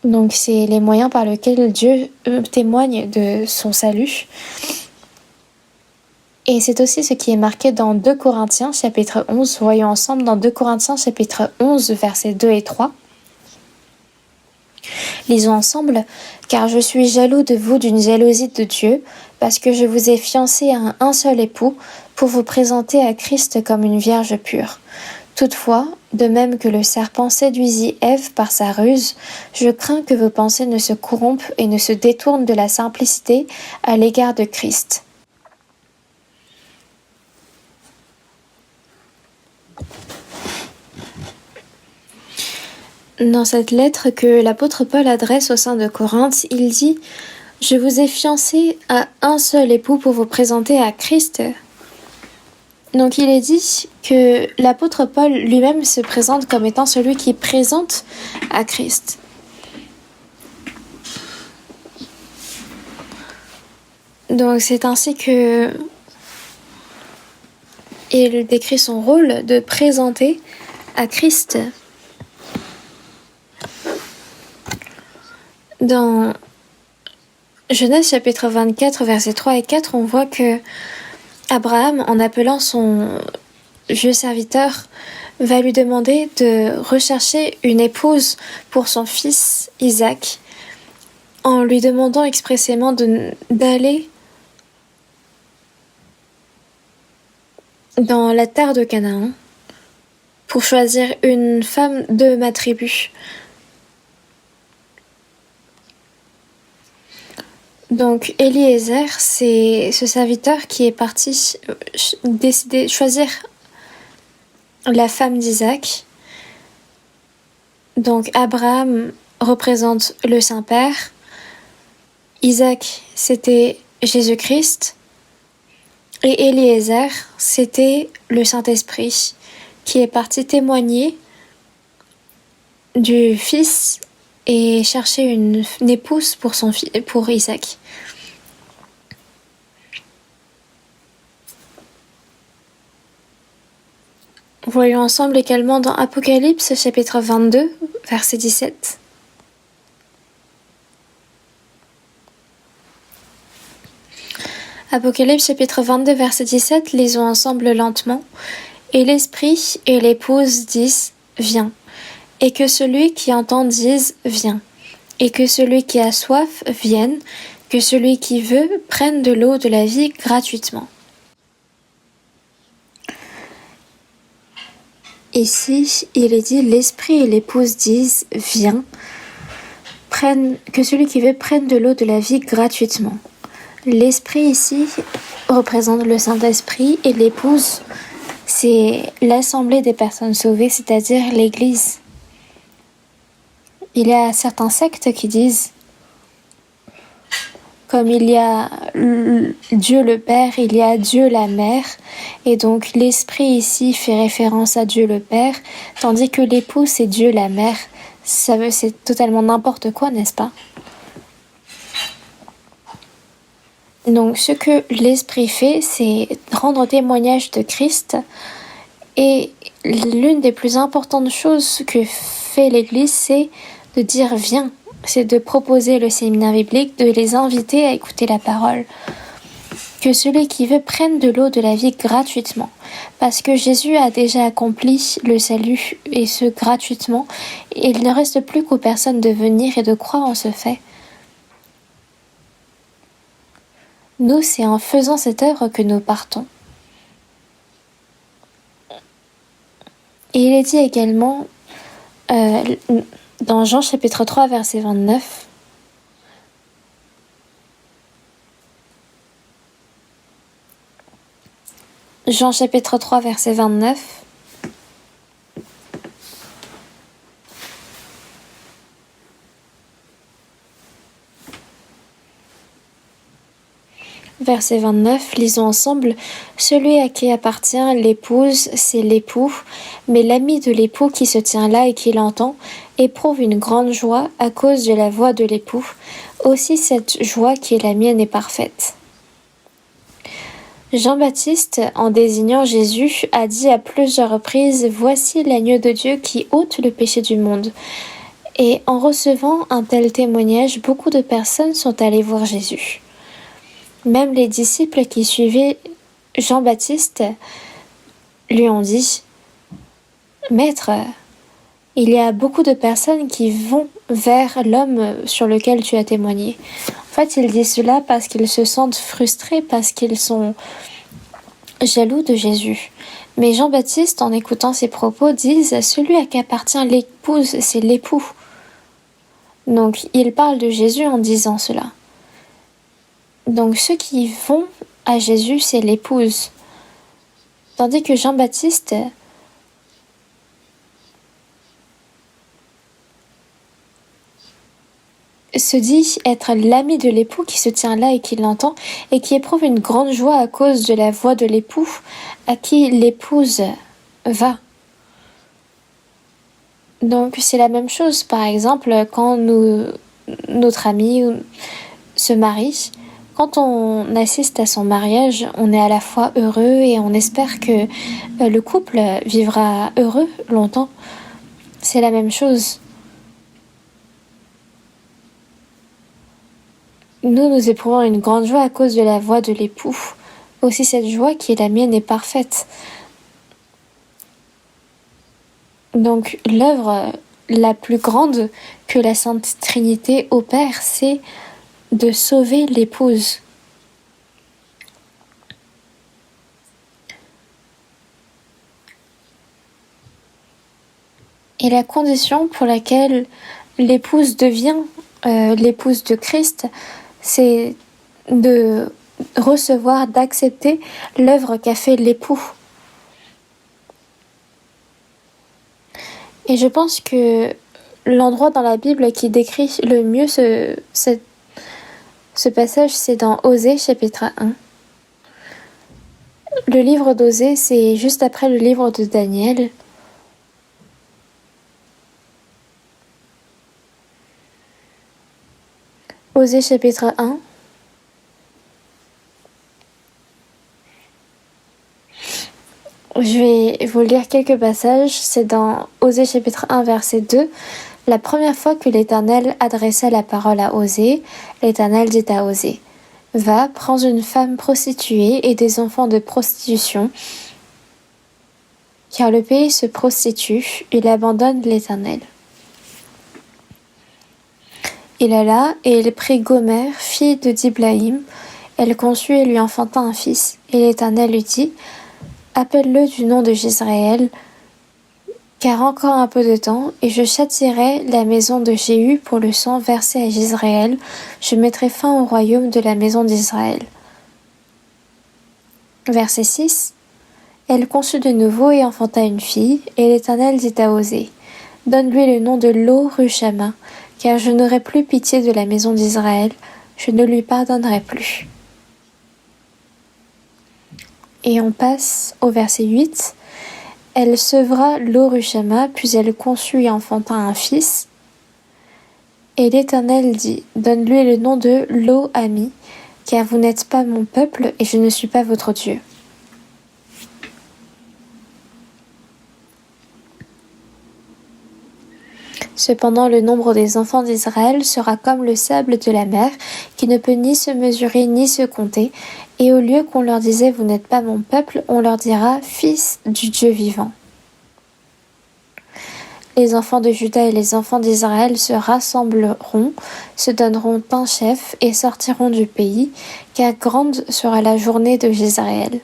Donc c'est les moyens par lesquels Dieu témoigne de son salut. Et c'est aussi ce qui est marqué dans 2 Corinthiens chapitre 11. Voyons ensemble dans 2 Corinthiens chapitre 11, versets 2 et 3. Lisons ensemble. Car je suis jaloux de vous d'une jalousie de Dieu, parce que je vous ai fiancés à un seul époux, pour vous présenter à Christ comme une vierge pure. Toutefois, de même que le serpent séduisit Ève par sa ruse, je crains que vos pensées ne se corrompent et ne se détournent de la simplicité à l'égard de Christ. Dans cette lettre que l'apôtre Paul adresse au sein de Corinthe, il dit « Je vous ai fiancés à un seul époux pour vous présenter à Christ ». Donc il est dit que l'apôtre Paul lui-même se présente comme étant celui qui présente à Christ. Donc c'est ainsi que il décrit son rôle de présenter à Christ. Dans Genèse chapitre 24, versets 3 et 4, on voit que Abraham, en appelant son vieux serviteur, va lui demander de rechercher une épouse pour son fils Isaac, en lui demandant expressément d'aller dans la terre de Canaan pour choisir une femme de ma tribu. Donc Eliezer, c'est ce serviteur qui est parti décider choisir la femme d'Isaac. Donc Abraham représente le Saint-Père, Isaac c'était Jésus-Christ, et Eliezer c'était le Saint-Esprit qui est parti témoigner du Fils et chercher une épouse pour Isaac. Voyons ensemble également dans Apocalypse chapitre 22, verset 17. Apocalypse chapitre 22, verset 17, lisons ensemble lentement. Et l'Esprit et l'Épouse disent, viens. Et que celui qui entend dise, viens. Et que celui qui a soif vienne, que celui qui veut prenne de l'eau de la vie gratuitement. Ici, il est dit, l'Esprit et l'Épouse disent, viens. Que celui qui veut prenne de l'eau de la vie gratuitement. L'Esprit ici représente le Saint-Esprit et l'Épouse, c'est l'assemblée des personnes sauvées, c'est-à-dire l'Église. Il y a certains sectes qui disent, comme il y a Dieu le Père, il y a Dieu la Mère, et donc l'Esprit ici fait référence à Dieu le Père, tandis que l'épouse c'est Dieu la Mère. C'est totalement n'importe quoi, n'est-ce pas ? Donc ce que l'Esprit fait, c'est rendre témoignage de Christ, et l'une des plus importantes choses que fait l'Église, c'est de dire viens, c'est de proposer le séminaire biblique, de les inviter à écouter la parole. Que celui qui veut prenne de l'eau de la vie gratuitement, parce que Jésus a déjà accompli le salut, et ce gratuitement, et il ne reste plus qu'aux personnes de venir et de croire en ce fait. Nous, c'est en faisant cette œuvre que nous partons. Et il est dit également dans Jean chapitre 3 verset 29, Jean chapitre 3 verset 29, verset 29, lisons ensemble. Celui à qui appartient l'épouse, c'est l'époux, mais l'ami de l'époux qui se tient là et qui l'entend éprouve une grande joie à cause de la voix de l'époux. Aussi cette joie qui est la mienne est parfaite. Jean-Baptiste, en désignant Jésus, a dit à plusieurs reprises « Voici l'agneau de Dieu qui ôte le péché du monde ». Et en recevant un tel témoignage, beaucoup de personnes sont allées voir Jésus. Même les disciples qui suivaient Jean-Baptiste lui ont dit « Maître, il y a beaucoup de personnes qui vont vers l'homme sur lequel tu as témoigné. » En fait, ils disent cela parce qu'ils se sentent frustrés, parce qu'ils sont jaloux de Jésus. Mais Jean-Baptiste, en écoutant ces propos, disent « Celui à qui appartient l'épouse, c'est l'époux. » Donc, il parle de Jésus en disant cela. Donc ceux qui vont à Jésus, c'est l'épouse. Tandis que Jean-Baptiste se dit être l'ami de l'époux qui se tient là et qui l'entend et qui éprouve une grande joie à cause de la voix de l'époux à qui l'épouse va. Donc c'est la même chose, par exemple, quand notre ami se marie. Quand on assiste à son mariage, on est à la fois heureux et on espère que le couple vivra heureux longtemps. C'est la même chose. nous éprouvons une grande joie à cause de la voix de l'époux. Aussi cette joie qui est la mienne est parfaite. Donc l'œuvre la plus grande que la Sainte Trinité opère, c'est de sauver l'épouse. Et la condition pour laquelle l'épouse devient l'épouse de Christ, c'est de recevoir, d'accepter l'œuvre qu'a fait l'époux. Et je pense que l'endroit dans la Bible qui décrit le mieux ce passage, c'est dans Osée chapitre 1. Le livre d'Osée, c'est juste après le livre de Daniel. Osée chapitre 1. Je vais vous lire quelques passages. C'est dans Osée chapitre 1 verset 2. La première fois que l'Éternel adressa la parole à Osée, l'Éternel dit à Osée: Va, prends une femme prostituée et des enfants de prostitution, car le pays se prostitue, il abandonne l'Éternel. Il alla, et il prit Gomère, fille de Diblaïm. Elle conçut et lui enfanta un fils. Et l'Éternel lui dit: Appelle-le du nom de Jezréel, car encore un peu de temps, et je châtierai la maison de Jéhu pour le sang versé à Jezréel. Je mettrai fin au royaume de la maison d'Israël. Verset 6. Elle conçut de nouveau et enfanta une fille, et l'Éternel dit à Osée: Donne-lui le nom de Lo-Rushama, car je n'aurai plus pitié de la maison d'Israël, je ne lui pardonnerai plus. Et on passe au verset 8. Elle sevra Lo-Rushama, puis elle conçut et enfanta un fils. Et l'Éternel dit: Donne-lui le nom de Lo-Ami, car vous n'êtes pas mon peuple et je ne suis pas votre Dieu. Cependant, le nombre des enfants d'Israël sera comme le sable de la mer, qui ne peut ni se mesurer ni se compter. Et au lieu qu'on leur disait: Vous n'êtes pas mon peuple, on leur dira: Fils du Dieu vivant. Les enfants de Juda et les enfants d'Israël se rassembleront, se donneront un chef et sortiront du pays, car grande sera la journée de Jezréel.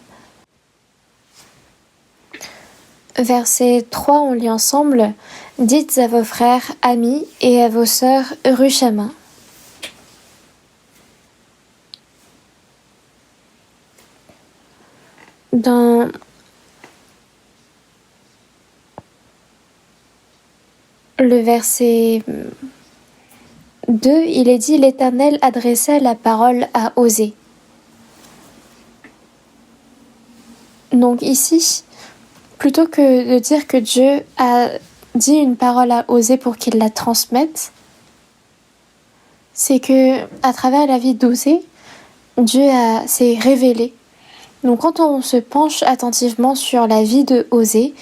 Verset 3, on lit ensemble: Dites à vos frères, amis, et à vos sœurs, Rushama. Dans le verset 2, il est dit: L'Éternel adressa la parole à Osée. Donc ici, plutôt que de dire que Dieu a dit une parole à Osée pour qu'il la transmette, c'est que à travers la vie d'Osée, Dieu s'est révélé. Donc quand on se penche attentivement sur la vie de Osée,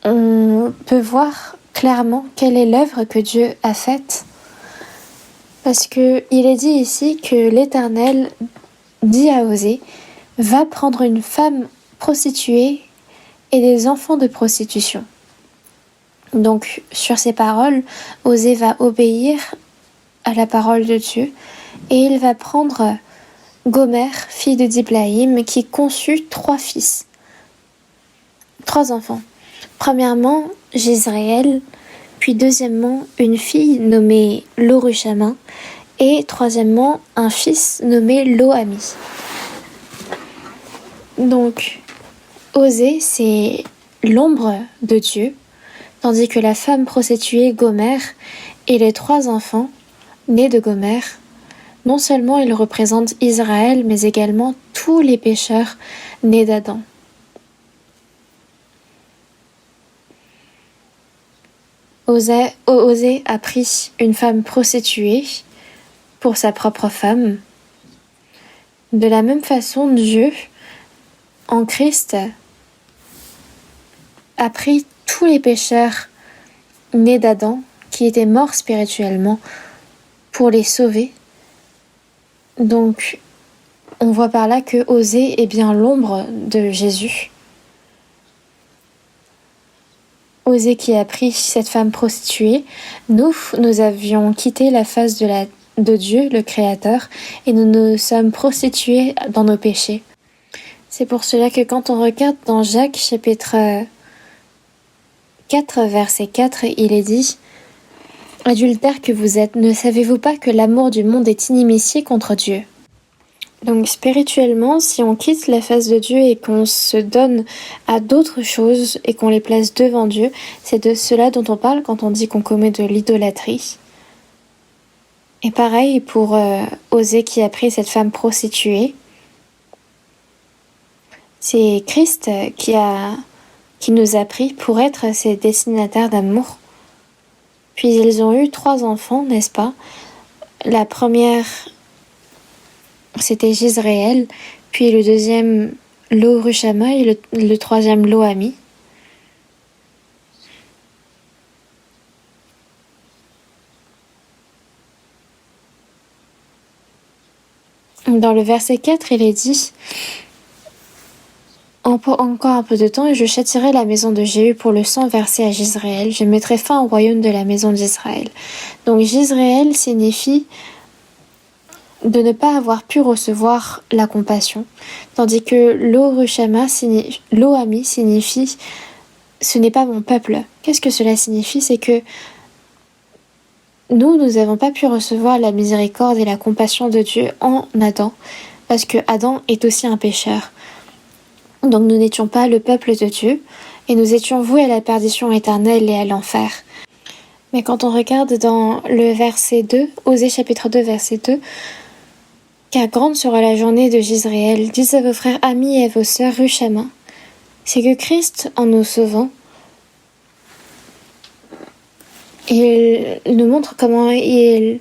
on peut voir clairement quelle est l'œuvre que Dieu a faite. Parce que il est dit ici que l'Éternel dit à Osée: Va prendre une femme prostituée et des enfants de prostitution. Donc sur ces paroles, Osée va obéir à la parole de Dieu et il va prendre Gomère, fille de Diblaïm, qui conçut 3 fils, 3 enfants. Premièrement, Jezréel, puis deuxièmement, une fille nommée Lo-Rushama, et troisièmement, un fils nommé Lo-Ami. Donc, Osée, c'est l'ombre de Dieu, tandis que la femme prostituée Gomère et les 3 enfants nés de Gomère, non seulement ils représentent Israël, mais également tous les pécheurs nés d'Adam. Osée a pris une femme prostituée pour sa propre femme. De la même façon, Dieu, en Christ, a pris tous les pécheurs nés d'Adam, qui était mort spirituellement pour les sauver. Donc, on voit par là que Osée est bien l'ombre de Jésus. Osée qui a pris cette femme prostituée. Nous avions quitté la face de Dieu, le Créateur, et nous nous sommes prostitués dans nos péchés. C'est pour cela que quand on regarde dans Jacques chapitre 4, verset 4, il est dit « Adultères que vous êtes, ne savez-vous pas que l'amour du monde est inimitié contre Dieu ?» Donc spirituellement, si on quitte la face de Dieu et qu'on se donne à d'autres choses et qu'on les place devant Dieu, c'est de cela dont on parle quand on dit qu'on commet de l'idolâtrie. Et pareil pour Osée qui a pris cette femme prostituée. C'est Christ qui nous a pris pour être ses destinataires d'amour. Puis ils ont eu 3 enfants, n'est-ce pas? La première, c'était Jezréel, puis le deuxième, Lo-Rushama, et le troisième, Lo-Ami. Dans le verset 4, il est dit « Encore un peu de temps, et je châtierai la maison de Jéhu pour le sang versé à Jezréel. Je mettrai fin au royaume de la maison d'Israël. » Donc Jezréel signifie de ne pas avoir pu recevoir la compassion, tandis que Lo-Ami signifie « ce n'est pas mon peuple ». Qu'est-ce que cela signifie? C'est que nous n'avons pas pu recevoir la miséricorde et la compassion de Dieu en Adam, parce que Adam est aussi un pécheur. Donc nous n'étions pas le peuple de Dieu, et nous étions voués à la perdition éternelle et à l'enfer. Mais quand on regarde dans le verset 2, Osée chapitre 2, verset 2, « Car grande sera la journée de Jezréel, dites à vos frères amis et à vos sœurs Rushama. » C'est que Christ, en nous sauvant, il nous montre comment il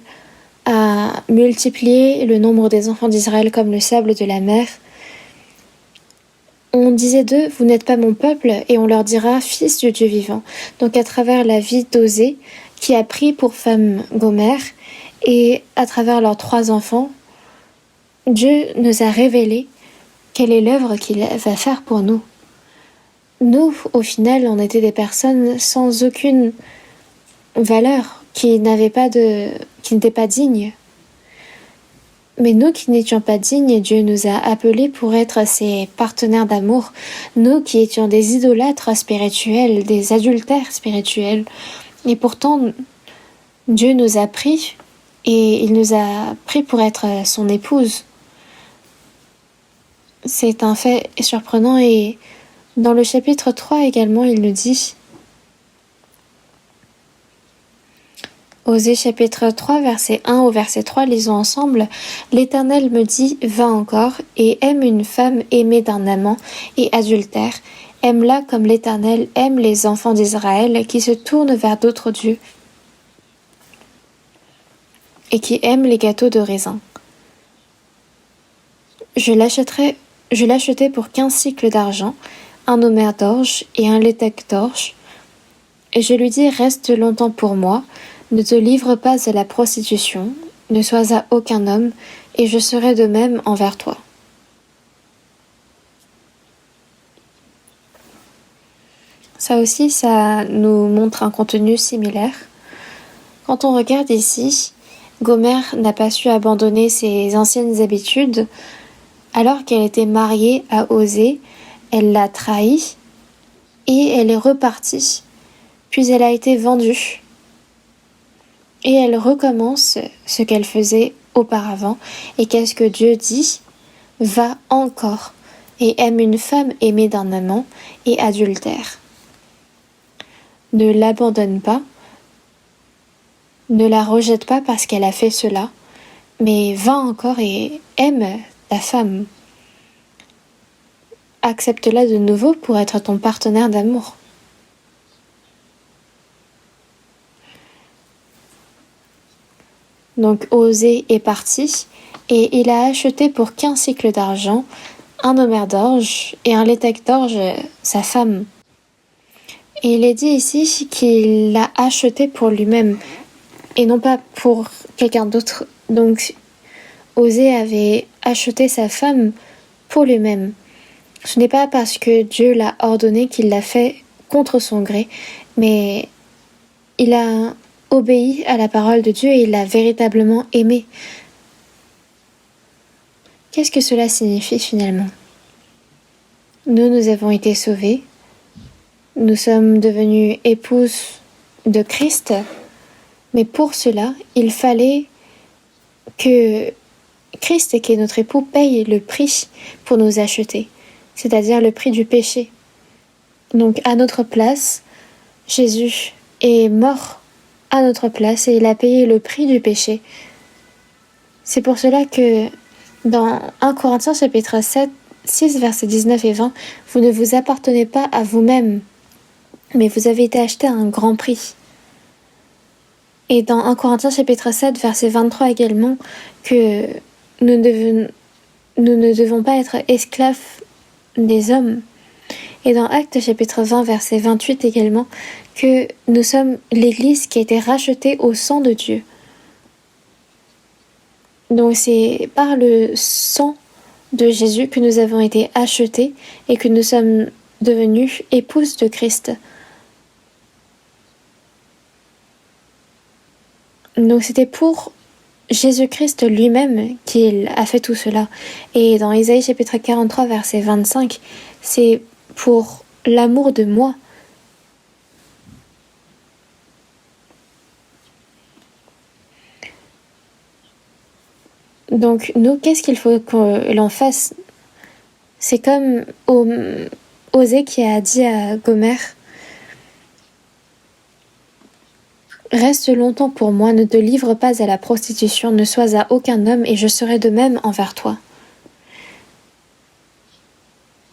a multiplié le nombre des enfants d'Israël comme le sable de la mer. On disait d'eux, vous n'êtes pas mon peuple, et on leur dira, fils du Dieu vivant. Donc à travers la vie d'Osée, qui a pris pour femme Gomère, et à travers leurs 3 enfants, Dieu nous a révélé quelle est l'œuvre qu'il va faire pour nous. Nous, au final, on était des personnes sans aucune valeur, qui n'étaient pas dignes. Mais nous qui n'étions pas dignes, Dieu nous a appelés pour être ses partenaires d'amour. Nous qui étions des idolâtres spirituels, des adultères spirituels. Et pourtant, Dieu nous a pris, et il nous a pris pour être son épouse. C'est un fait surprenant, et dans le chapitre 3 également, il nous dit Osée chapitre 3, verset 1 au verset 3, lisons ensemble. « L'Éternel me dit, va encore, et aime une femme aimée d'un amant et adultère. Aime-la comme l'Éternel aime les enfants d'Israël qui se tournent vers d'autres dieux et qui aiment les gâteaux de raisin. Je l'achetai pour 15 cycles d'argent, un omer d'orge et un létec d'orge. Et je lui dis, reste longtemps pour moi, ne te livre pas à la prostitution, ne sois à aucun homme, et je serai de même envers toi. » Ça aussi, ça nous montre un contenu similaire. Quand on regarde ici, Gomère n'a pas su abandonner ses anciennes habitudes. Alors qu'elle était mariée à Osée, elle l'a trahi et elle est repartie. Puis elle a été vendue. Et elle recommence ce qu'elle faisait auparavant. Et qu'est-ce que Dieu dit? Va encore et aime une femme aimée d'un amant et adultère. Ne l'abandonne pas, ne la rejette pas parce qu'elle a fait cela, mais va encore et aime ta femme. Accepte-la de nouveau pour être ton partenaire d'amour. Donc Osée est parti et il a acheté pour 15 cycles d'argent un omer d'orge et un létec d'orge sa femme. Et il est dit ici qu'il l'a acheté pour lui-même et non pas pour quelqu'un d'autre. Donc, Osée avait acheté sa femme pour lui-même. Ce n'est pas parce que Dieu l'a ordonné qu'il l'a fait contre son gré, mais il a obéi à la parole de Dieu et il l'a véritablement aimé. Qu'est-ce que cela signifie finalement? Nous avons été sauvés. Nous sommes devenus épouses de Christ, mais pour cela, il fallait que Christ, qui est notre époux, paye le prix pour nous acheter, c'est-à-dire le prix du péché. Donc à notre place, Jésus est mort à notre place et il a payé le prix du péché. C'est pour cela que dans 1 Corinthiens chapitre 6 versets 19 et 20, vous ne vous appartenez pas à vous-même, mais vous avez été achetés à un grand prix. Et dans 1 Corinthiens chapitre 7 verset 23 également, que nous ne devons pas être esclaves des hommes. Et dans Actes chapitre 20 verset 28 également, que nous sommes l'Église qui a été rachetée au sang de Dieu. Donc c'est par le sang de Jésus que nous avons été achetés et que nous sommes devenus épouses de Christ. Donc c'était pour Jésus-Christ lui-même qu'il a fait tout cela. Et dans Isaïe chapitre 43 verset 25, c'est pour l'amour de moi. Donc nous, qu'est-ce qu'il faut que l'on fasse? C'est comme Osée qui a dit à Gomer, « Reste longtemps pour moi, ne te livre pas à la prostitution, ne sois à aucun homme, et je serai de même envers toi. »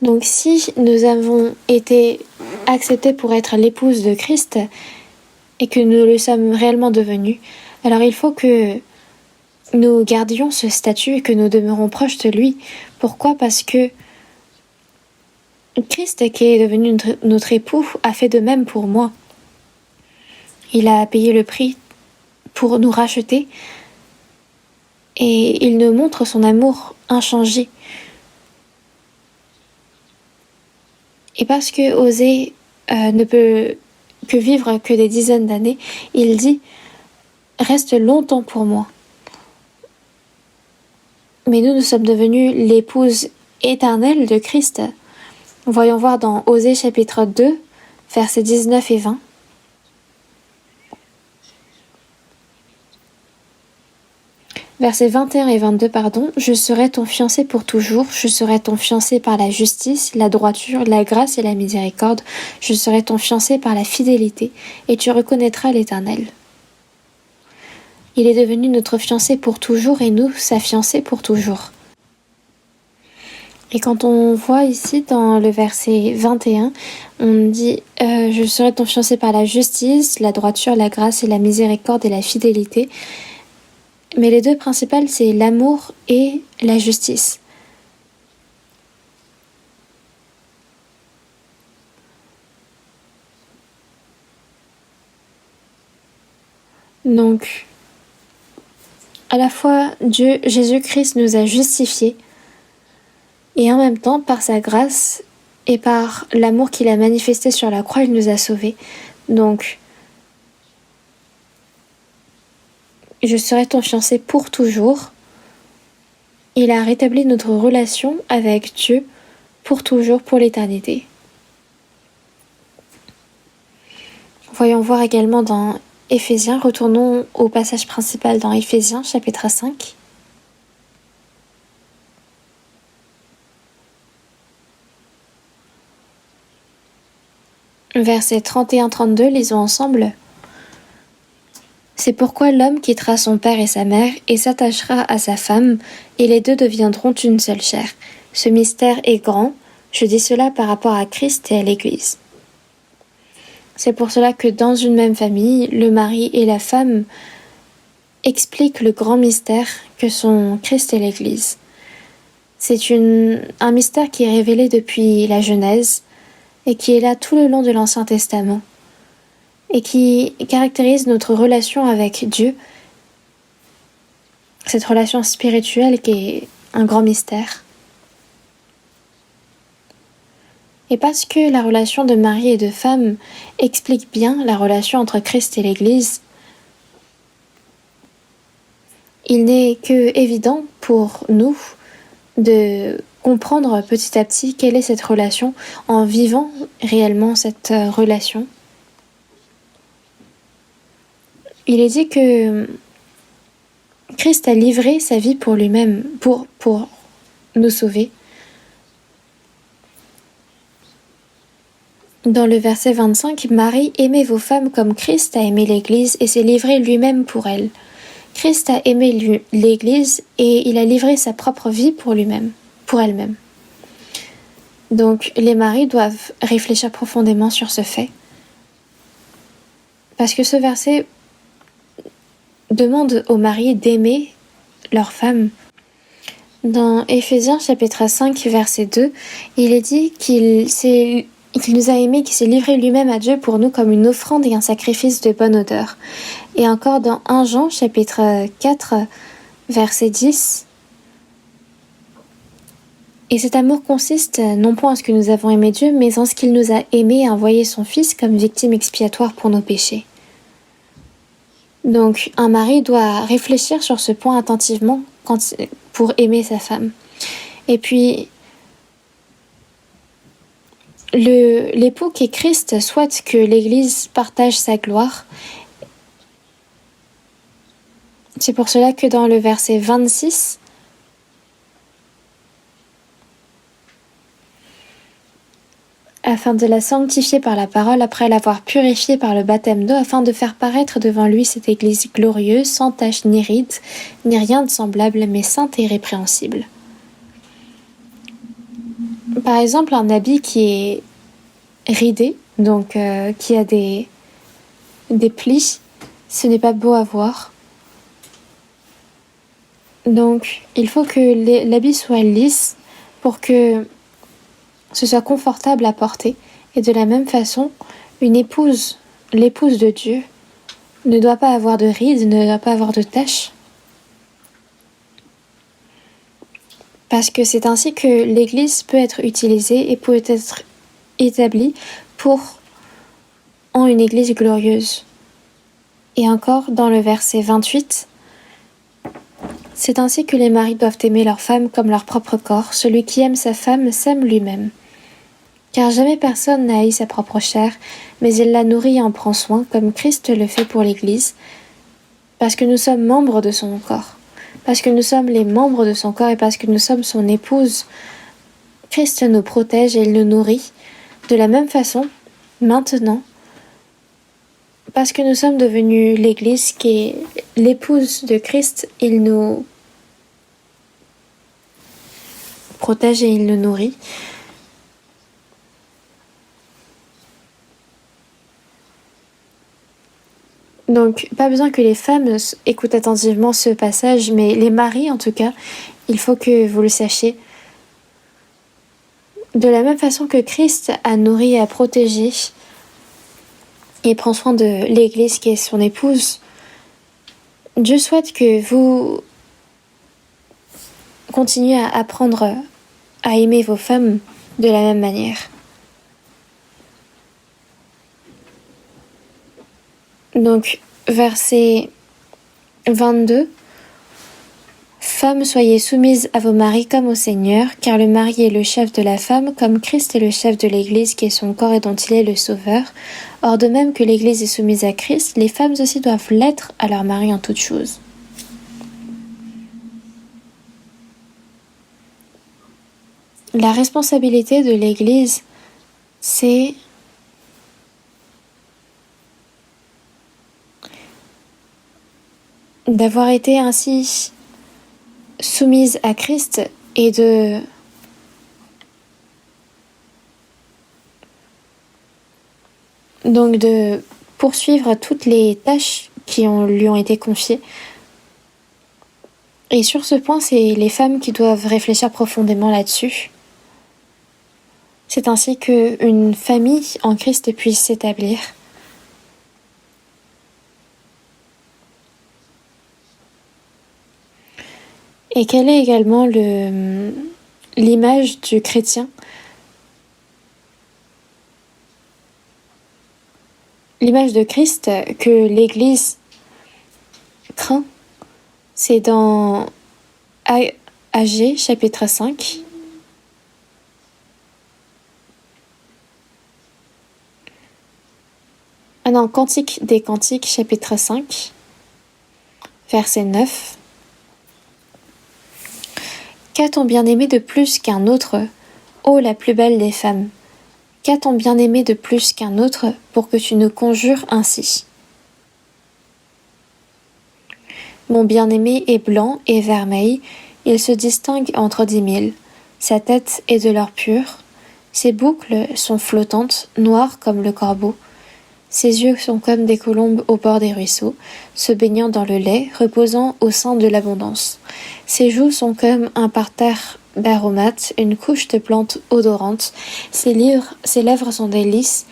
Donc si nous avons été acceptés pour être l'épouse de Christ, et que nous le sommes réellement devenus, alors il faut que nous gardions ce statut et que nous demeurons proches de lui. Pourquoi? Parce que Christ, qui est devenu notre époux, a fait de même pour moi. Il a payé le prix pour nous racheter et il nous montre son amour inchangé. Et parce que Osée ne peut que vivre que des dizaines d'années, il dit « Reste longtemps pour moi ». Mais nous sommes devenus l'épouse éternelle de Christ. Voyons voir dans Osée chapitre 2, versets 19 et 20. Versets 21 et 22, « Je serai ton fiancé pour toujours, je serai ton fiancé par la justice, la droiture, la grâce et la miséricorde, je serai ton fiancé par la fidélité, et tu reconnaîtras l'Éternel. » Il est devenu notre fiancé pour toujours et nous, sa fiancée pour toujours. Et quand on voit ici dans le verset 21, on dit « Je serai ton fiancé par la justice, la droiture, la grâce et la miséricorde et la fidélité ». Mais les deux principales, c'est l'amour et la justice. Donc, à la fois, Dieu, Jésus-Christ nous a justifiés, et en même temps, par sa grâce et par l'amour qu'il a manifesté sur la croix, il nous a sauvés. Donc, je serai ton fiancé pour toujours. Il a rétabli notre relation avec Dieu pour toujours, pour l'éternité. Voyons voir également dans Éphésiens, retournons au passage principal dans Éphésiens, chapitre 5. Versets 31-32, lisons ensemble. « C'est pourquoi l'homme quittera son père et sa mère et s'attachera à sa femme, et les deux deviendront une seule chair. Ce mystère est grand, je dis cela par rapport à Christ et à l'Église. » C'est pour cela que dans une même famille, le mari et la femme expliquent le grand mystère que sont Christ et l'Église. C'est un mystère qui est révélé depuis la Genèse, et qui est là tout le long de l'Ancien Testament et qui caractérise notre relation avec Dieu, cette relation spirituelle qui est un grand mystère. Et parce que la relation de mari et de femme explique bien la relation entre Christ et l'Église, il n'est que évident pour nous de comprendre petit à petit quelle est cette relation en vivant réellement cette relation. Il est dit que Christ a livré sa vie pour lui-même, pour nous sauver. Dans le verset 25, Marie, aimez vos femmes comme Christ a aimé l'Église et s'est livré lui-même pour elle. Christ a aimé l'Église et il a livré sa propre vie pour lui-même, pour elle-même. Donc les maris doivent réfléchir profondément sur ce fait. Parce que ce verset demande aux maris d'aimer leur femme. Dans Éphésiens chapitre 5 verset 2, il est dit qu'il nous a aimés, qu'il s'est livré lui-même à Dieu pour nous comme une offrande et un sacrifice de bonne odeur. Et encore dans 1 Jean chapitre 4 verset 10, et cet amour consiste non point en ce que nous avons aimé Dieu, mais en ce qu'il nous a aimés et envoyé son Fils comme victime expiatoire pour nos péchés. Donc un mari doit réfléchir sur ce point attentivement pour aimer sa femme. Et puis l'époux qui est Christ souhaite que l'Église partage sa gloire. C'est pour cela que dans le verset 26, afin de la sanctifier par la parole, après l'avoir purifiée par le baptême d'eau, afin de faire paraître devant lui cette Église glorieuse, sans tache ni ride, ni rien de semblable, mais sainte et irrépréhensible. Par exemple, un habit qui est ridé, donc qui a des plis, ce n'est pas beau à voir. Donc, il faut que l'habit soit lisse pour que ce soit confortable à porter. Et de la même façon, l'épouse de Dieu, ne doit pas avoir de rides, ne doit pas avoir de taches. Parce que c'est ainsi que l'Église peut être utilisée et peut être établie en une Église glorieuse. Et encore, dans le verset 28, c'est ainsi que les maris doivent aimer leur femme comme leur propre corps. Celui qui aime sa femme s'aime lui-même. Car jamais personne n'a haï sa propre chair, mais il la nourrit et en prend soin, comme Christ le fait pour l'Église, parce que nous sommes membres de son corps. Parce que nous sommes les membres de son corps et parce que nous sommes son épouse. Christ nous protège et il nous nourrit. De la même façon, maintenant, parce que nous sommes devenus l'Église qui est l'épouse de Christ, il nous protège et il nous nourrit. Donc, pas besoin que les femmes écoutent attentivement ce passage, mais les maris, en tout cas, il faut que vous le sachiez. De la même façon que Christ a nourri et a protégé et prend soin de l'Église qui est son épouse, Dieu souhaite que vous continuiez à apprendre à aimer vos femmes de la même manière. Donc, verset 22. Femmes, soyez soumises à vos maris comme au Seigneur, car le mari est le chef de la femme, comme Christ est le chef de l'Église qui est son corps et dont il est le sauveur. Or, de même que l'Église est soumise à Christ, les femmes aussi doivent l'être à leur mari en toutes choses. La responsabilité de l'Église, c'est d'avoir été ainsi soumise à Christ et de poursuivre toutes les tâches qui lui ont été confiées. Et sur ce point, c'est les femmes qui doivent réfléchir profondément là-dessus. C'est ainsi qu'une famille en Christ puisse s'établir. Et quelle est également l'image du chrétien? L'image de Christ que l'Église craint, c'est dans Agé, chapitre 5. Ah non, Cantique des Cantiques, chapitre 5, verset 9. Qu'a ton bien-aimé de plus qu'un autre, ô la plus belle des femmes? Qu'a ton bien-aimé de plus qu'un autre pour que tu nous conjures ainsi? Mon bien-aimé est blanc et vermeil, il se distingue entre 10 000. Sa tête est de l'or pur, ses boucles sont flottantes, noires comme le corbeau. Ses yeux sont comme des colombes au bord des ruisseaux, se baignant dans le lait, reposant au sein de l'abondance. Ses joues sont comme un parterre d'aromates, une couche de plantes odorantes. Ses lèvres sont des lys,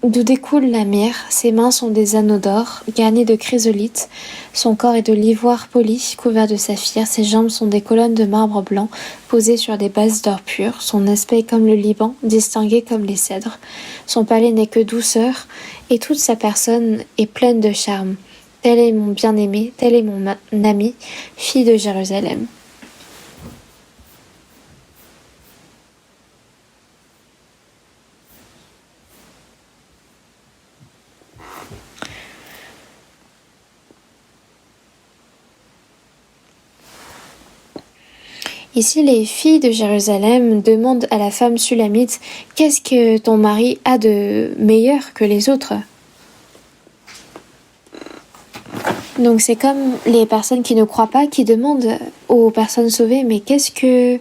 d'où découle la myrrhe. Ses mains sont des anneaux d'or, garnis de chrysolites. Son corps est de l'ivoire poli, couvert de saphir. Ses jambes sont des colonnes de marbre blanc, posées sur des bases d'or pur. Son aspect est comme le Liban, distingué comme les cèdres. Son palais n'est que douceur, et toute sa personne est pleine de charme. Tel est mon bien-aimé, tel est mon ami, fille de Jérusalem. Ici, les filles de Jérusalem demandent à la femme sulamite « Qu'est-ce que ton mari a de meilleur que les autres ?» Donc c'est comme les personnes qui ne croient pas, qui demandent aux personnes sauvées « Mais qu'est-ce que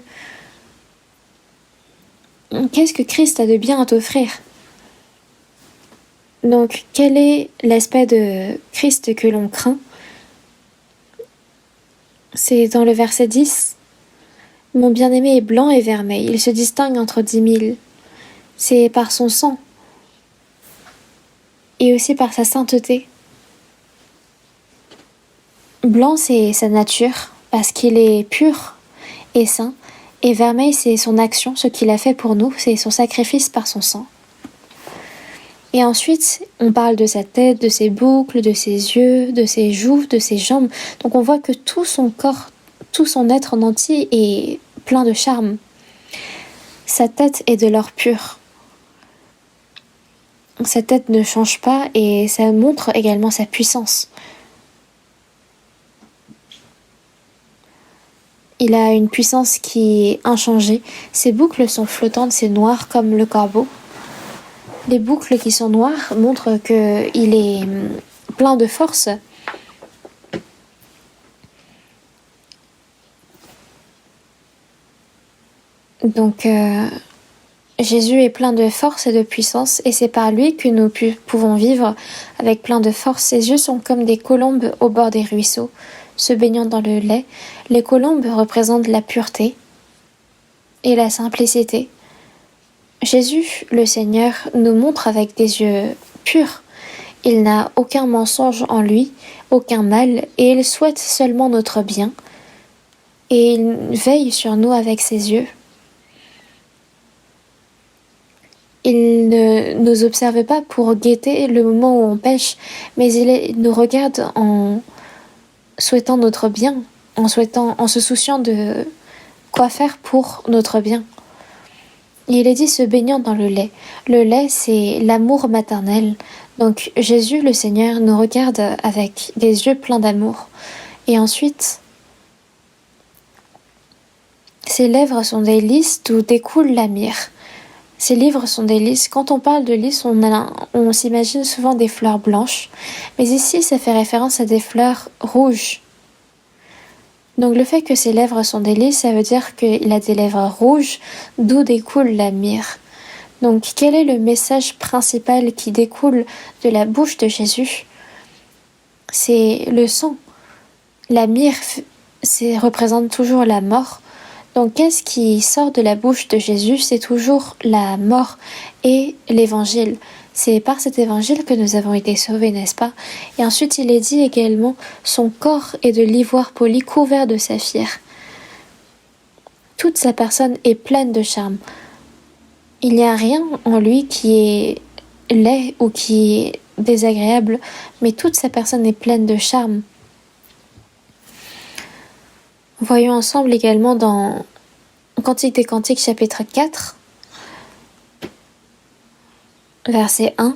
Christ a de bien à t'offrir ?» Donc quel est l'aspect de Christ que l'on craint? C'est dans le verset 10. Mon bien-aimé est blanc et vermeil, il se distingue entre 10 000. C'est par son sang et aussi par sa sainteté. Blanc, c'est sa nature, parce qu'il est pur et saint, et vermeil, c'est son action, ce qu'il a fait pour nous, c'est son sacrifice par son sang. Et ensuite, on parle de sa tête, de ses boucles, de ses yeux, de ses joues, de ses jambes. Donc on voit que tout son corps, tout son être en entier est plein de charme. Sa tête est de l'or pur. Sa tête ne change pas et ça montre également sa puissance. Il a une puissance qui est inchangée. Ses boucles sont flottantes, c'est noir comme le corbeau. Les boucles qui sont noires montrent qu'il est plein de force. Donc Jésus est plein de force et de puissance et c'est par lui que nous pouvons vivre avec plein de force. Ses yeux sont comme des colombes au bord des ruisseaux, se baignant dans le lait. Les colombes représentent la pureté et la simplicité. Jésus, le Seigneur, nous montre avec des yeux purs. Il n'a aucun mensonge en lui, aucun mal, et il souhaite seulement notre bien. Et il veille sur nous avec ses yeux. Il ne nous observe pas pour guetter le moment où on pêche, mais il nous regarde en souhaitant notre bien, en se souciant de quoi faire pour notre bien. Il est dit se baignant dans le lait. Le lait, c'est l'amour maternel. Donc Jésus, le Seigneur, nous regarde avec des yeux pleins d'amour. Et ensuite, ses lèvres sont des lys d'où découle la myrrhe. Ses livres sont des lys. Quand on parle de lys, on s'imagine souvent des fleurs blanches. Mais ici, ça fait référence à des fleurs rouges. Donc le fait que ses lèvres sont des lys, ça veut dire qu'il a des lèvres rouges, d'où découle la myrrhe. Donc quel est le message principal qui découle de la bouche de Jésus? C'est le sang. La myrrhe représente toujours la mort. Donc qu'est-ce qui sort de la bouche de Jésus? C'est toujours la mort et l'évangile. C'est par cet évangile que nous avons été sauvés, n'est-ce pas? Et ensuite il est dit également, son corps est de l'ivoire poli couvert de saphir. Toute sa personne est pleine de charme. Il n'y a rien en lui qui est laid ou qui est désagréable, mais toute sa personne est pleine de charme. Voyons ensemble également dans Cantique des Cantiques chapitre 4, verset 1.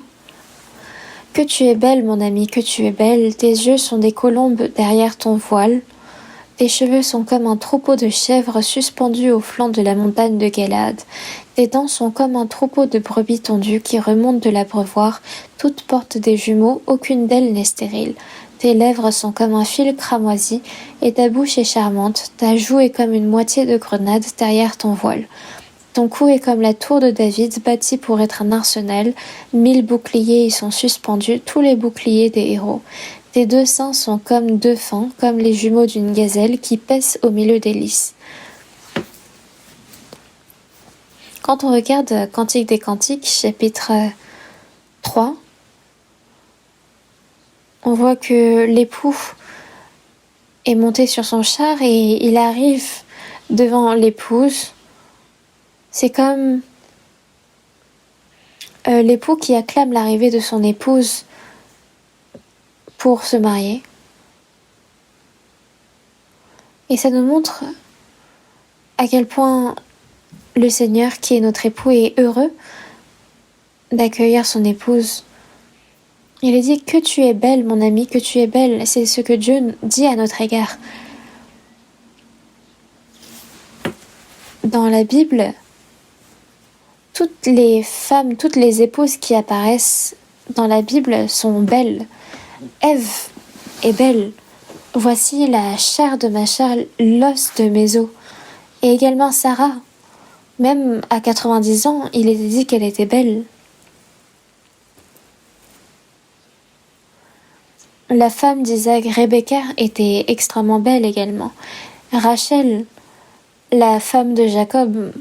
Que tu es belle, mon ami, que tu es belle, tes yeux sont des colombes derrière ton voile, tes cheveux sont comme un troupeau de chèvres suspendus au flanc de la montagne de Galaad, tes dents sont comme un troupeau de brebis tondues qui remontent de l'abreuvoir, toutes portent des jumeaux, aucune d'elles n'est stérile. Tes lèvres sont comme un fil cramoisi, et ta bouche est charmante, ta joue est comme une moitié de grenade derrière ton voile. Ton cou est comme la tour de David, bâtie pour être un arsenal, 1000 boucliers y sont suspendus, tous les boucliers des héros. Tes deux seins sont comme deux fans, comme les jumeaux d'une gazelle qui paissent au milieu des lys. Quand on regarde Cantique des Cantiques, chapitre 3, on voit que l'époux est monté sur son char et il arrive devant l'épouse. C'est comme l'époux qui acclame l'arrivée de son épouse pour se marier. Et ça nous montre à quel point le Seigneur, qui est notre époux, est heureux d'accueillir son épouse. Il est dit que tu es belle, mon ami, que tu es belle. C'est ce que Dieu dit à notre égard. Dans la Bible, toutes les femmes, toutes les épouses qui apparaissent dans la Bible sont belles. Ève est belle. Voici la chair de ma chair, l'os de mes os. Et également Sarah. Même à 90 ans, il était dit qu'elle était belle. La femme d'Isaac, Rebecca, était extrêmement belle également. Rachel, la femme de Jacob,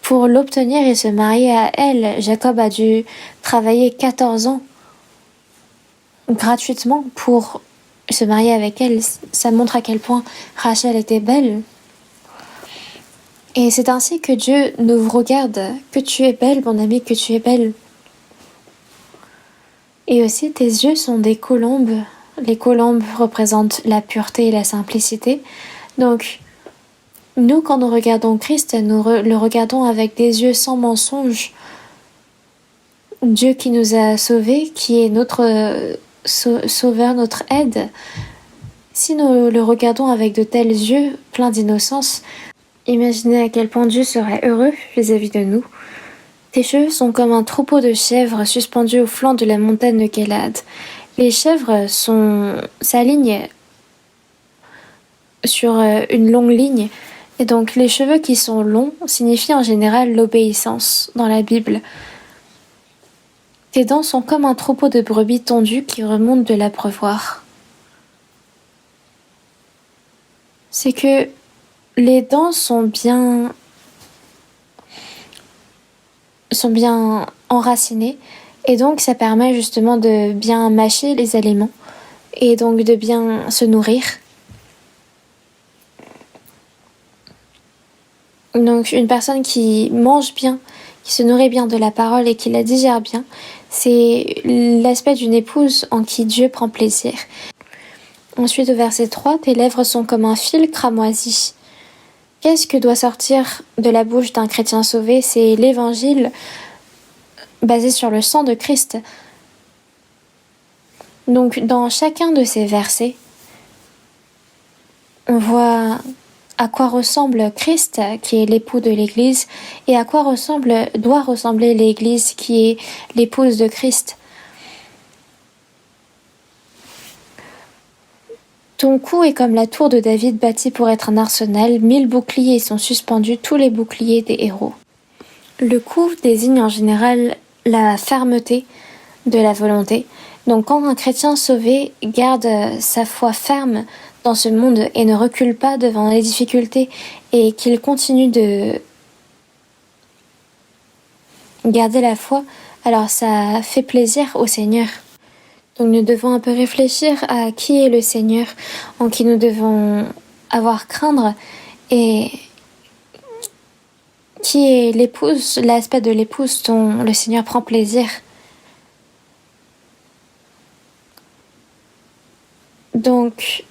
pour l'obtenir et se marier à elle, Jacob a dû travailler 14 ans gratuitement pour se marier avec elle. Ça montre à quel point Rachel était belle. Et c'est ainsi que Dieu nous regarde, que tu es belle, mon ami, que tu es belle. Et aussi, tes yeux sont des colombes. Les colombes représentent la pureté et la simplicité. Donc, nous, quand nous regardons Christ, nous le regardons avec des yeux sans mensonge. Dieu qui nous a sauvés, qui est notre sauveur, notre aide. Si nous le regardons avec de tels yeux, pleins d'innocence, imaginez à quel point Dieu serait heureux vis-à-vis de nous. Tes cheveux sont comme un troupeau de chèvres suspendus au flanc de la montagne de Galaad. Les chèvres s'alignent sur une longue ligne. Et donc les cheveux qui sont longs signifient en général l'obéissance dans la Bible. Tes dents sont comme un troupeau de brebis tondues qui remontent de l'abreuvoir. C'est que les dents sont bien enracinées et donc ça permet justement de bien mâcher les aliments et donc de bien se nourrir. Donc une personne qui mange bien, qui se nourrit bien de la parole et qui la digère bien, c'est l'aspect d'une épouse en qui Dieu prend plaisir. Ensuite au verset 3, tes lèvres sont comme un fil cramoisi. Qu'est-ce que doit sortir de la bouche d'un chrétien sauvé? C'est l'évangile basé sur le sang de Christ. Donc dans chacun de ces versets, on voit à quoi ressemble Christ, qui est l'époux de l'Église, et à quoi doit ressembler l'Église, qui est l'épouse de Christ. Ton cou est comme la tour de David bâtie pour être un arsenal, 1000 boucliers sont suspendus, tous les boucliers des héros. Le cou désigne en général la fermeté de la volonté. Donc quand un chrétien sauvé garde sa foi ferme dans ce monde et ne recule pas devant les difficultés et qu'ils continuent de garder la foi, alors ça fait plaisir au Seigneur. Donc nous devons un peu réfléchir à qui est le Seigneur, en qui nous devons avoir craindre, et qui est l'épouse, l'aspect de l'épouse dont le Seigneur prend plaisir. Donc,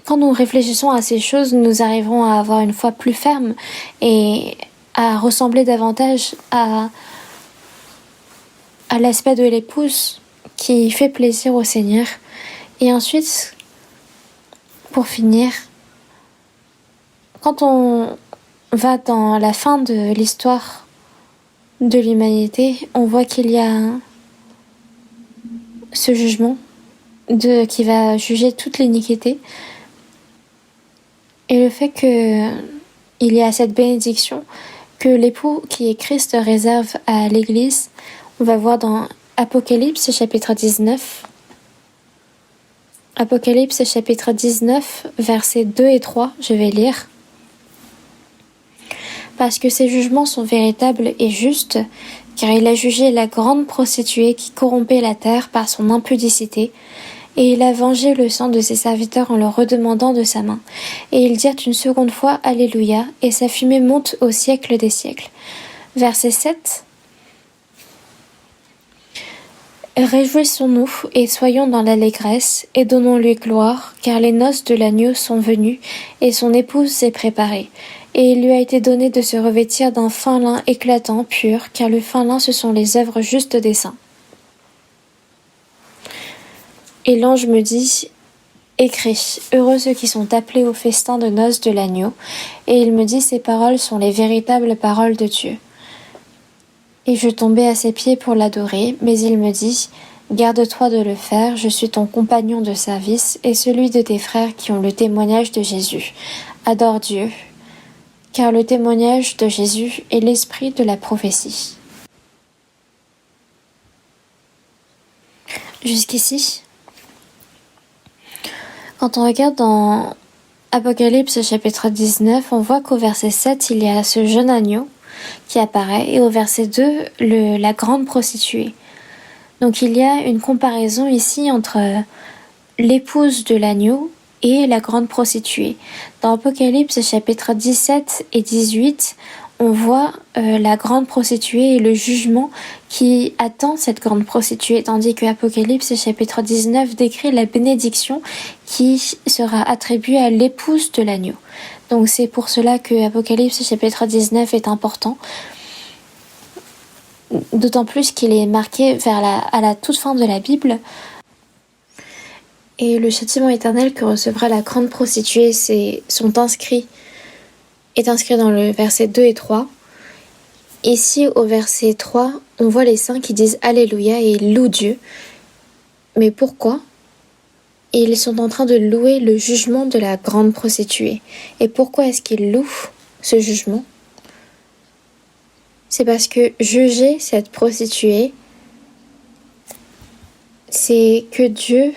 quand nous réfléchissons à ces choses, nous arriverons à avoir une foi plus ferme et à ressembler davantage à l'aspect de l'épouse qui fait plaisir au Seigneur. Et ensuite, pour finir, quand on va dans la fin de l'histoire de l'humanité, on voit qu'il y a ce jugement qui va juger toute l'iniquité. Et le fait qu'il y a cette bénédiction que l'époux qui est Christ réserve à l'Église, on va voir dans Apocalypse chapitre 19. Apocalypse chapitre 19, versets 2 et 3, je vais lire. Parce que ces jugements sont véritables et justes, car il a jugé la grande prostituée qui corrompait la terre par son impudicité, et il a vengé le sang de ses serviteurs en leur redemandant de sa main. Et ils dirent une seconde fois Alléluia, et sa fumée monte au siècle des siècles. Verset 7. Réjouissons-nous et soyons dans l'allégresse, et donnons-lui gloire, car les noces de l'agneau sont venues, et son épouse s'est préparée. Et il lui a été donné de se revêtir d'un fin lin éclatant, pur, car le fin lin ce sont les œuvres justes des saints. Et l'ange me dit, écris, heureux ceux qui sont appelés au festin de noces de l'agneau. Et il me dit, ces paroles sont les véritables paroles de Dieu. Et je tombai à ses pieds pour l'adorer, mais il me dit, garde-toi de le faire, je suis ton compagnon de service et celui de tes frères qui ont le témoignage de Jésus. Adore Dieu, car le témoignage de Jésus est l'esprit de la prophétie. Jusqu'ici, quand on regarde dans Apocalypse chapitre 19, on voit qu'au verset 7, il y a ce jeune agneau qui apparaît, et au verset 2, la grande prostituée. Donc il y a une comparaison ici entre l'épouse de l'agneau et la grande prostituée. Dans Apocalypse chapitre 17 et 18, on voit la grande prostituée et le jugement qui attend cette grande prostituée, tandis que Apocalypse chapitre 19 décrit la bénédiction qui sera attribuée à l'épouse de l'agneau. Donc c'est pour cela que Apocalypse chapitre 19 est important, d'autant plus qu'il est marqué à la toute fin de la Bible. Et le châtiment éternel que recevra la grande prostituée est inscrit dans le verset 2 et 3. Ici, au verset 3, on voit les saints qui disent Alléluia et ils louent Dieu. Mais pourquoi ? Ils sont en train de louer le jugement de la grande prostituée. Et pourquoi est-ce qu'ils louent ce jugement ? C'est parce que juger cette prostituée, c'est que Dieu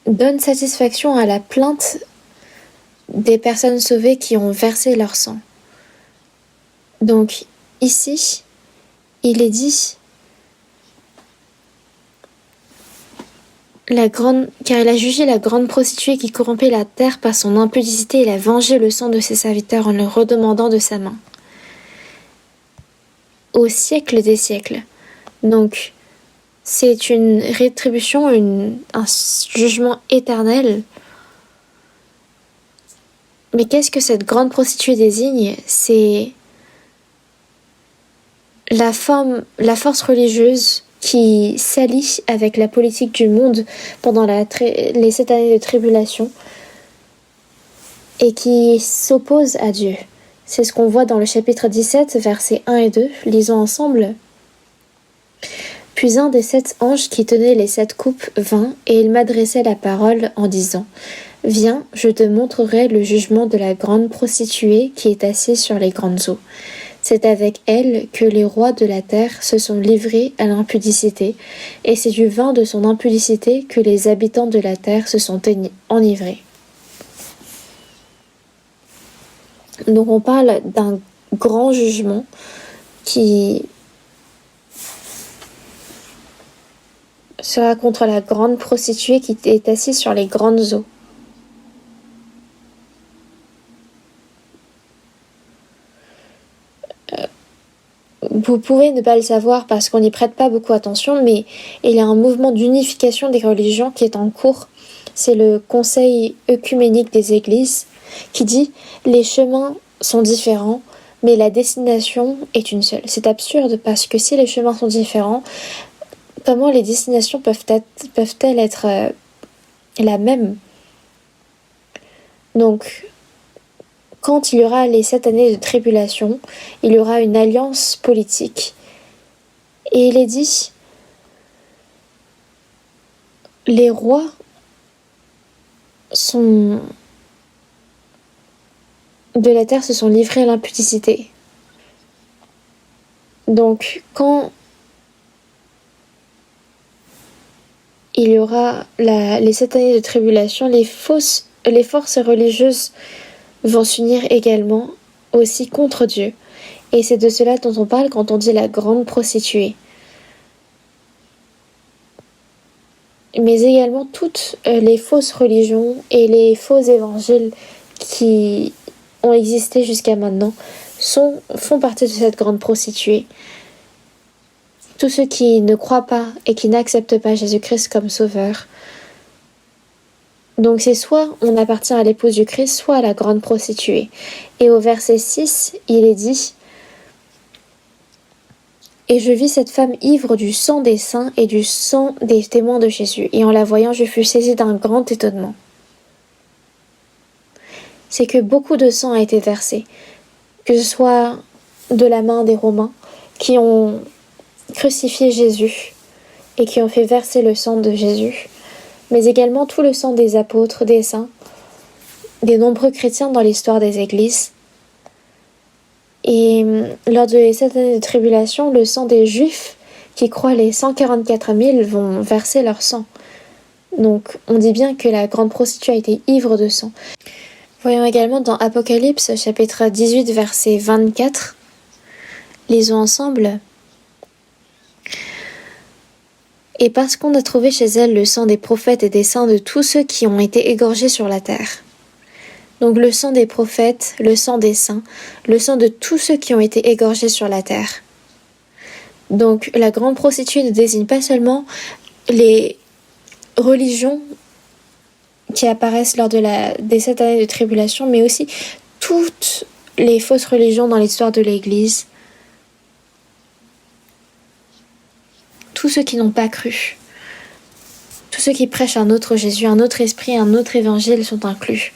donne satisfaction à la plainte des personnes sauvées qui ont versé leur sang. Donc ici, il est dit car il a jugé la grande prostituée qui corrompait la terre par son impudicité, il a vengé le sang de ses serviteurs en le redemandant de sa main. Au siècle des siècles. Donc, c'est une rétribution, un jugement éternel. Mais qu'est-ce que cette grande prostituée désigne ? C'est la force religieuse qui s'allie avec la politique du monde pendant les 7 années de tribulation et qui s'oppose à Dieu. C'est ce qu'on voit dans le chapitre 17, versets 1 et 2. Lisons ensemble. Puis un des 7 anges qui tenaient les 7 coupes vint, et il m'adressait la parole en disant « Viens, je te montrerai le jugement de la grande prostituée qui est assise sur les grandes eaux. C'est avec elle que les rois de la terre se sont livrés à l'impudicité, et c'est du vin de son impudicité que les habitants de la terre se sont enivrés. » Donc on parle d'un grand jugement qui sera contre la grande prostituée qui est assise sur les grandes eaux. Vous pouvez ne pas le savoir parce qu'on n'y prête pas beaucoup attention, mais il y a un mouvement d'unification des religions qui est en cours. C'est le Conseil œcuménique des Églises qui dit « Les chemins sont différents, mais la destination est une seule ». C'est absurde parce que si les chemins sont différents, comment les destinations peuvent-elles être la même? Donc, quand il y aura les 7 années de tribulation, il y aura une alliance politique. Et il est dit, les rois de la terre se sont livrés à l'impudicité. Donc, quand il y aura les 7 années de tribulation, les forces religieuses vont s'unir également aussi contre Dieu. Et c'est de cela dont on parle quand on dit la grande prostituée. Mais également toutes les fausses religions et les faux évangiles qui ont existé jusqu'à maintenant font partie de cette grande prostituée. Tous ceux qui ne croient pas et qui n'acceptent pas Jésus-Christ comme sauveur. Donc c'est soit on appartient à l'épouse du Christ, soit à la grande prostituée. Et au verset 6, il est dit « Et je vis cette femme ivre du sang des saints et du sang des témoins de Jésus. Et en la voyant, je fus saisie d'un grand étonnement. » C'est que beaucoup de sang a été versé, que ce soit de la main des Romains qui ont crucifié Jésus et qui ont fait verser le sang de Jésus, mais également tout le sang des apôtres, des saints, des nombreux chrétiens dans l'histoire des églises. Et lors de cette année de tribulation, le sang des Juifs qui croient les 144 000 vont verser leur sang. Donc on dit bien que la grande prostituée a été ivre de sang. Voyons également dans Apocalypse chapitre 18 verset 24, lisons ensemble. Et parce qu'on a trouvé chez elle le sang des prophètes et des saints de tous ceux qui ont été égorgés sur la terre. Donc le sang des prophètes, le sang des saints, le sang de tous ceux qui ont été égorgés sur la terre. Donc la grande prostituée ne désigne pas seulement les religions qui apparaissent lors des 7 années de tribulation, mais aussi toutes les fausses religions dans l'histoire de l'Église. Tous ceux qui n'ont pas cru, tous ceux qui prêchent un autre Jésus, un autre esprit, un autre évangile sont inclus.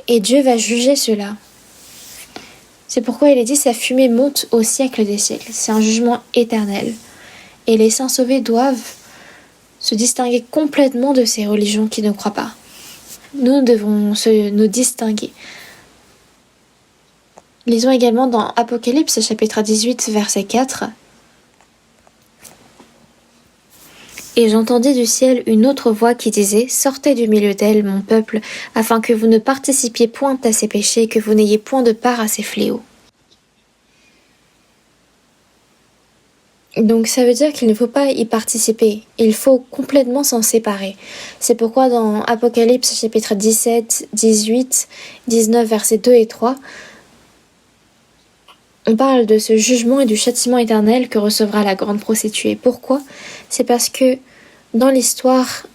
Et Dieu va juger cela. C'est pourquoi il est dit, sa fumée monte au siècle des siècles. C'est un jugement éternel. Et les saints sauvés doivent se distinguer complètement de ces religions qui ne croient pas. Nous devons nous distinguer. Lisons également dans Apocalypse chapitre 18 verset 4. Et j'entendis du ciel une autre voix qui disait « Sortez du milieu d'elle, mon peuple, afin que vous ne participiez point à ses péchés, et que vous n'ayez point de part à ses fléaux. » Donc ça veut dire qu'il ne faut pas y participer, il faut complètement s'en séparer. C'est pourquoi dans Apocalypse chapitre 17, 18, 19 versets 2 et 3, on parle de ce jugement et du châtiment éternel que recevra la grande prostituée. Pourquoi ? C'est parce que dans l'histoire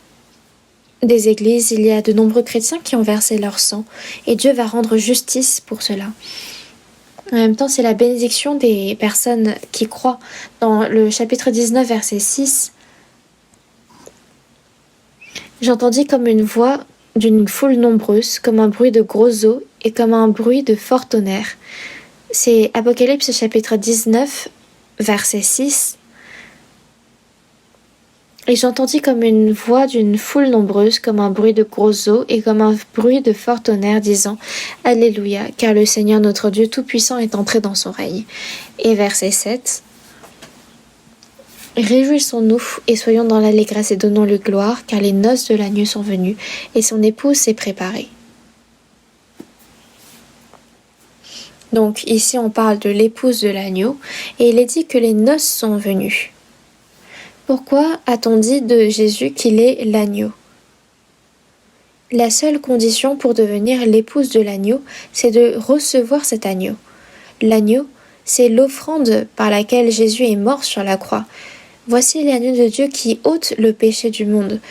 des églises, il y a de nombreux chrétiens qui ont versé leur sang et Dieu va rendre justice pour cela. En même temps, c'est la bénédiction des personnes qui croient. Dans le chapitre 19, verset 6, j'entendis comme une voix d'une foule nombreuse, comme un bruit de grosses eaux et comme un bruit de fort tonnerre. C'est Apocalypse chapitre 19, verset 6. Et j'entendis comme une voix d'une foule nombreuse, comme un bruit de grosses eaux et comme un bruit de fort tonnerre, disant « Alléluia, car le Seigneur notre Dieu Tout-Puissant est entré dans son règne. » Et verset 7. « Réjouissons-nous et soyons dans l'allégresse et donnons-le gloire, car les noces de l'agneau sont venues et son épouse s'est préparée. » Donc ici on parle de l'épouse de l'agneau et il est dit que les noces sont venues. Pourquoi a-t-on dit de Jésus qu'il est l'agneau ? La seule condition pour devenir l'épouse de l'agneau, c'est de recevoir cet agneau. L'agneau, c'est l'offrande par laquelle Jésus est mort sur la croix. Voici l'agneau de Dieu qui ôte le péché du monde.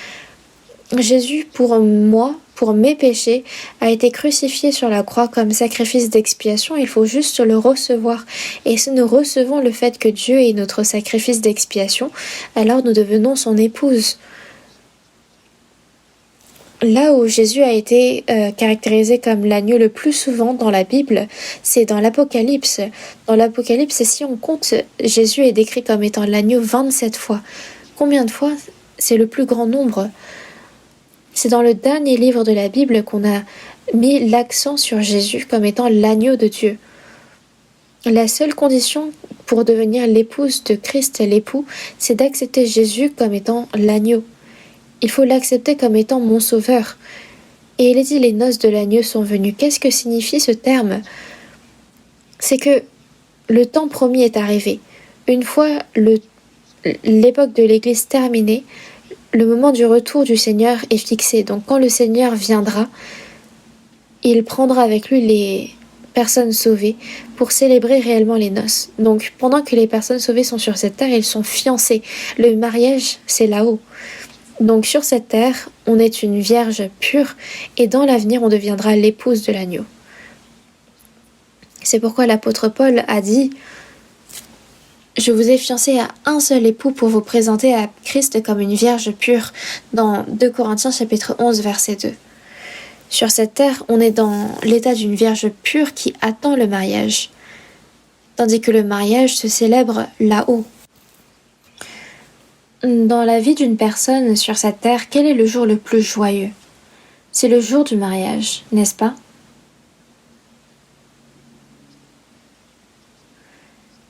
Jésus, pour moi, pour mes péchés, a été crucifié sur la croix comme sacrifice d'expiation. Il faut juste le recevoir. Et si nous recevons le fait que Dieu est notre sacrifice d'expiation, alors nous devenons son épouse. Là où Jésus a été caractérisé comme l'agneau le plus souvent dans la Bible, c'est dans l'Apocalypse. Dans l'Apocalypse, si on compte, Jésus est décrit comme étant l'agneau 27 fois. Combien de fois ? C'est le plus grand nombre. C'est dans le dernier livre de la Bible qu'on a mis l'accent sur Jésus comme étant l'agneau de Dieu. La seule condition pour devenir l'épouse de Christ, l'époux, c'est d'accepter Jésus comme étant l'agneau. Il faut l'accepter comme étant mon sauveur. Et il est dit, les noces de l'agneau sont venues. Qu'est-ce que signifie ce terme ? C'est que le temps promis est arrivé. Une fois l'époque de l'Église terminée, le moment du retour du Seigneur est fixé. Donc quand le Seigneur viendra, il prendra avec lui les personnes sauvées pour célébrer réellement les noces. Donc pendant que les personnes sauvées sont sur cette terre, ils sont fiancés. Le mariage, c'est là-haut. Donc sur cette terre, on est une vierge pure et dans l'avenir, on deviendra l'épouse de l'agneau. C'est pourquoi l'apôtre Paul a dit « Je vous ai fiancé à un seul époux pour vous présenter à Christ comme une vierge pure » dans 2 Corinthiens chapitre 11 verset 2. Sur cette terre, on est dans l'état d'une vierge pure qui attend le mariage, tandis que le mariage se célèbre là-haut. Dans la vie d'une personne sur cette terre, quel est le jour le plus joyeux ? C'est le jour du mariage, n'est-ce pas ?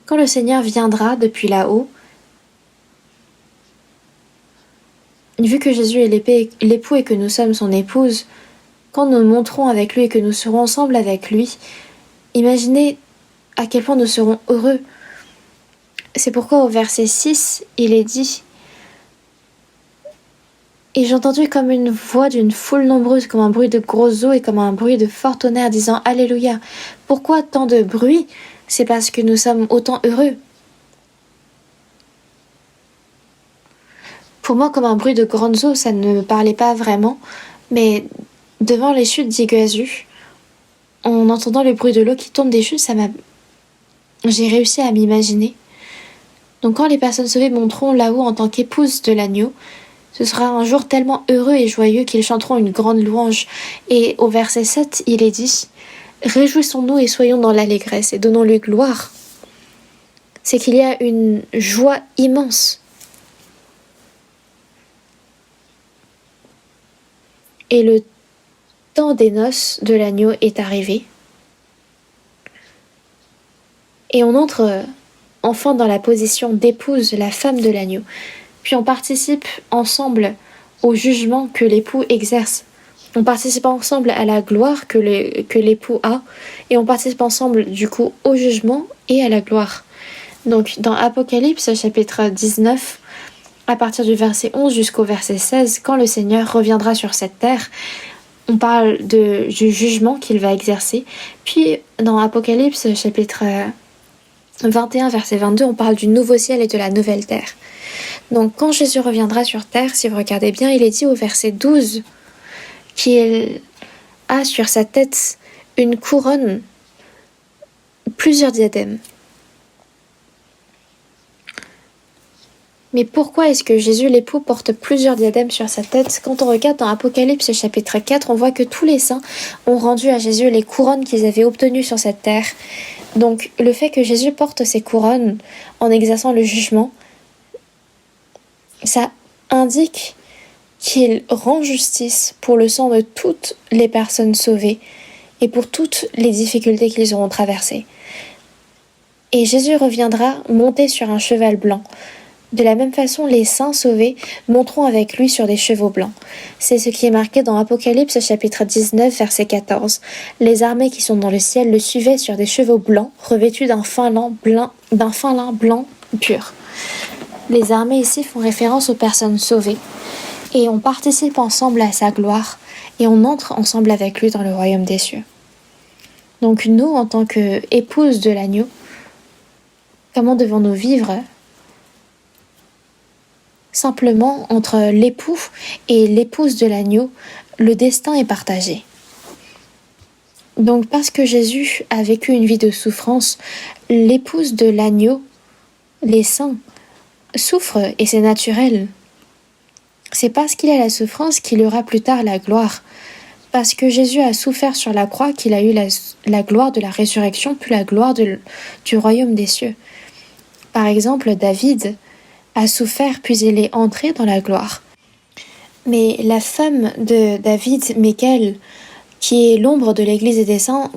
Quand le Seigneur viendra depuis là-haut, vu que Jésus est l'époux et que nous sommes son épouse, quand nous monterons avec lui et que nous serons ensemble avec lui, imaginez à quel point nous serons heureux. C'est pourquoi au verset 6, il est dit « Et j'ai entendu comme une voix d'une foule nombreuse, comme un bruit de grosses eaux et comme un bruit de fort tonnerre, disant Alléluia. Pourquoi tant de bruit ? C'est parce que nous sommes autant heureux. » Pour moi, comme un bruit de grandes eaux, ça ne me parlait pas vraiment, mais devant les chutes d'Iguazu, en entendant le bruit de l'eau qui tombe des chutes, j'ai réussi à m'imaginer. Donc quand les personnes sauvées monteront là-haut en tant qu'épouses de l'agneau, ce sera un jour tellement heureux et joyeux qu'ils chanteront une grande louange. Et au verset 7, il est dit « Réjouissons-nous et soyons dans l'allégresse et donnons-lui gloire. » C'est qu'il y a une joie immense. Et le temps des noces de l'agneau est arrivé. Et on entre enfin dans la position d'épouse, la femme de l'agneau. Puis on participe ensemble au jugement que l'époux exerce. On participe ensemble à la gloire que l'époux a. Et on participe ensemble du coup au jugement et à la gloire. Donc dans Apocalypse chapitre 19, à partir du verset 11 jusqu'au verset 16, quand le Seigneur reviendra sur cette terre, on parle du jugement qu'il va exercer. Puis dans Apocalypse chapitre 21, verset 22, on parle du nouveau ciel et de la nouvelle terre. Donc quand Jésus reviendra sur terre, si vous regardez bien, il est dit au verset 12 qu'il a sur sa tête une couronne, plusieurs diadèmes. Mais pourquoi est-ce que Jésus l'époux porte plusieurs diadèmes sur sa tête ? Quand on regarde dans Apocalypse chapitre 4, on voit que tous les saints ont rendu à Jésus les couronnes qu'ils avaient obtenues sur cette terre. Donc le fait que Jésus porte ces couronnes en exerçant le jugement, ça indique qu'il rend justice pour le sang de toutes les personnes sauvées et pour toutes les difficultés qu'ils auront traversées. Et Jésus reviendra monté sur un cheval blanc. De la même façon, les saints sauvés monteront avec lui sur des chevaux blancs. C'est ce qui est marqué dans Apocalypse chapitre 19, verset 14. Les armées qui sont dans le ciel le suivaient sur des chevaux blancs, revêtus d'un fin lin blanc pur. Les armées ici font référence aux personnes sauvées, et on participe ensemble à sa gloire, et on entre ensemble avec lui dans le royaume des cieux. Donc nous, en tant qu'épouses de l'agneau, comment devons-nous vivre ? Simplement, entre l'époux et l'épouse de l'agneau, le destin est partagé. Donc parce que Jésus a vécu une vie de souffrance, l'épouse de l'agneau, les saints, souffre et c'est naturel. C'est parce qu'il a la souffrance qu'il aura plus tard la gloire. Parce que Jésus a souffert sur la croix qu'il a eu la gloire de la résurrection, puis la gloire du royaume des cieux. Par exemple, David a souffert, puis il est entré dans la gloire. Mais la femme de David, Michal, qui est l'ombre de l'Église et des saints,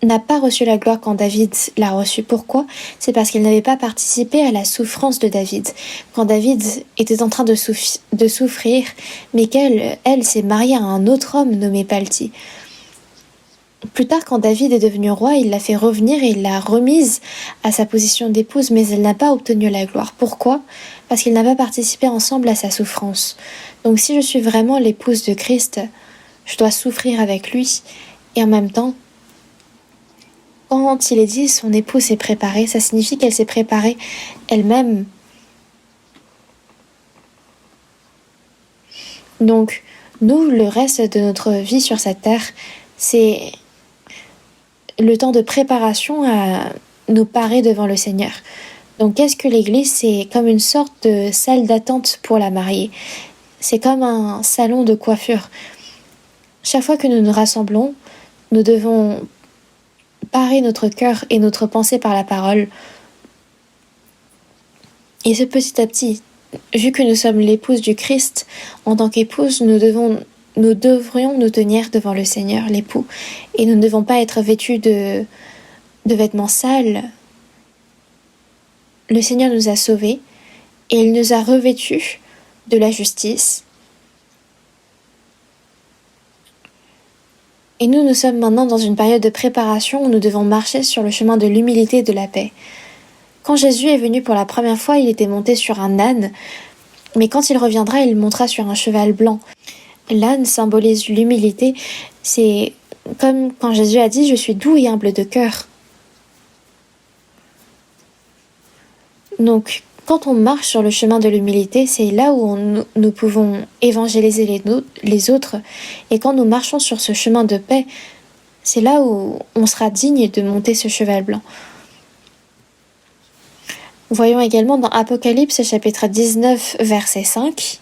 n'a pas reçu la gloire quand David l'a reçue. Pourquoi ? C'est parce qu'elle n'avait pas participé à la souffrance de David. Quand David était en train de souffrir, Michal, elle, s'est mariée à un autre homme nommé Palti. Plus tard, quand David est devenu roi, il l'a fait revenir et il l'a remise à sa position d'épouse, mais elle n'a pas obtenu la gloire. Pourquoi ? Parce qu'il n'a pas participé ensemble à sa souffrance. Donc si je suis vraiment l'épouse de Christ, je dois souffrir avec lui. Et en même temps, quand il est dit son épouse s'est préparée, ça signifie qu'elle s'est préparée elle-même. Donc, nous, le reste de notre vie sur cette terre, c'est le temps de préparation à nous parer devant le Seigneur. Donc qu'est-ce que l'Église ? C'est comme une sorte de salle d'attente pour la mariée. C'est comme un salon de coiffure. Chaque fois que nous nous rassemblons, nous devons parer notre cœur et notre pensée par la parole. Et ce petit à petit, vu que nous sommes l'épouse du Christ, en tant qu'épouse, nous devrions nous tenir devant le Seigneur, l'époux, et nous ne devons pas être vêtus de vêtements sales. Le Seigneur nous a sauvés et il nous a revêtus de la justice. Et nous sommes maintenant dans une période de préparation où nous devons marcher sur le chemin de l'humilité et de la paix. Quand Jésus est venu pour la première fois, il était monté sur un âne, mais quand il reviendra, il montera sur un cheval blanc. L'âne symbolise l'humilité, c'est comme quand Jésus a dit « Je suis doux et humble de cœur ». Donc, quand on marche sur le chemin de l'humilité, c'est là où nous pouvons évangéliser les autres. Et quand nous marchons sur ce chemin de paix, c'est là où on sera digne de monter ce cheval blanc. Voyons également dans Apocalypse chapitre 19, verset 5.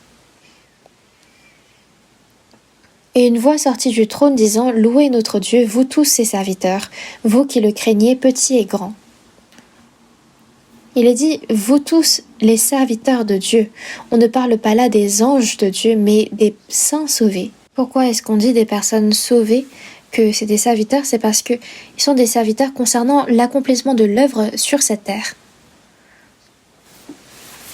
Et une voix sortit du trône disant « Louez notre Dieu, vous tous ses serviteurs, vous qui le craignez, petits et grands. » Il est dit « Vous tous les serviteurs de Dieu ». On ne parle pas là des anges de Dieu, mais des saints sauvés. Pourquoi est-ce qu'on dit des personnes sauvées que c'est des serviteurs ? C'est parce qu'ils sont des serviteurs concernant l'accomplissement de l'œuvre sur cette terre.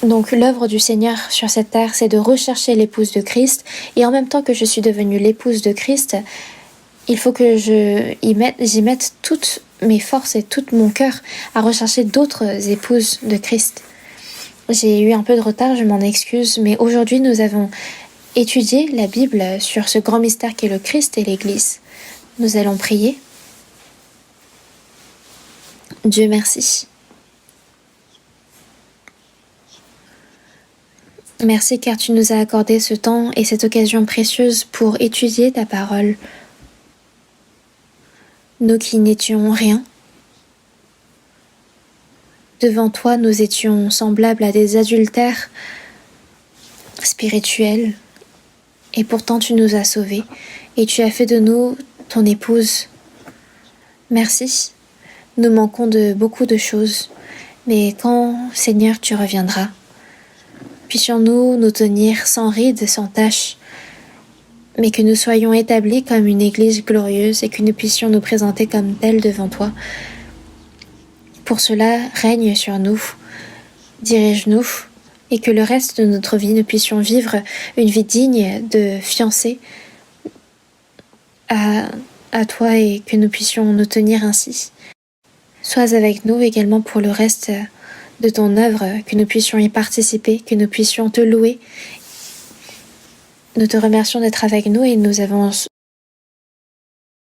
Donc l'œuvre du Seigneur sur cette terre, c'est de rechercher l'épouse de Christ. Et en même temps que je suis devenue l'épouse de Christ, il faut que j'y mette toutes mes forces et tout mon cœur à rechercher d'autres épouses de Christ. J'ai eu un peu de retard, je m'en excuse, mais aujourd'hui nous avons étudié la Bible sur ce grand mystère qu'est le Christ et l'Église. Nous allons prier. Dieu merci. Merci car tu nous as accordé ce temps et cette occasion précieuse pour étudier ta parole. Nous qui n'étions rien, devant toi nous étions semblables à des adultères spirituels et pourtant tu nous as sauvés et tu as fait de nous ton épouse. Merci, nous manquons de beaucoup de choses, mais quand Seigneur tu reviendras, puissions-nous nous tenir sans rides, sans tache, mais que nous soyons établis comme une église glorieuse et que nous puissions nous présenter comme telle devant toi. Pour cela, règne sur nous, dirige-nous, et que le reste de notre vie, nous puissions vivre une vie digne de fiancés à toi et que nous puissions nous tenir ainsi. Sois avec nous également pour le reste de ton œuvre, que nous puissions y participer, que nous puissions te louer. Nous te remercions d'être avec nous et nous avons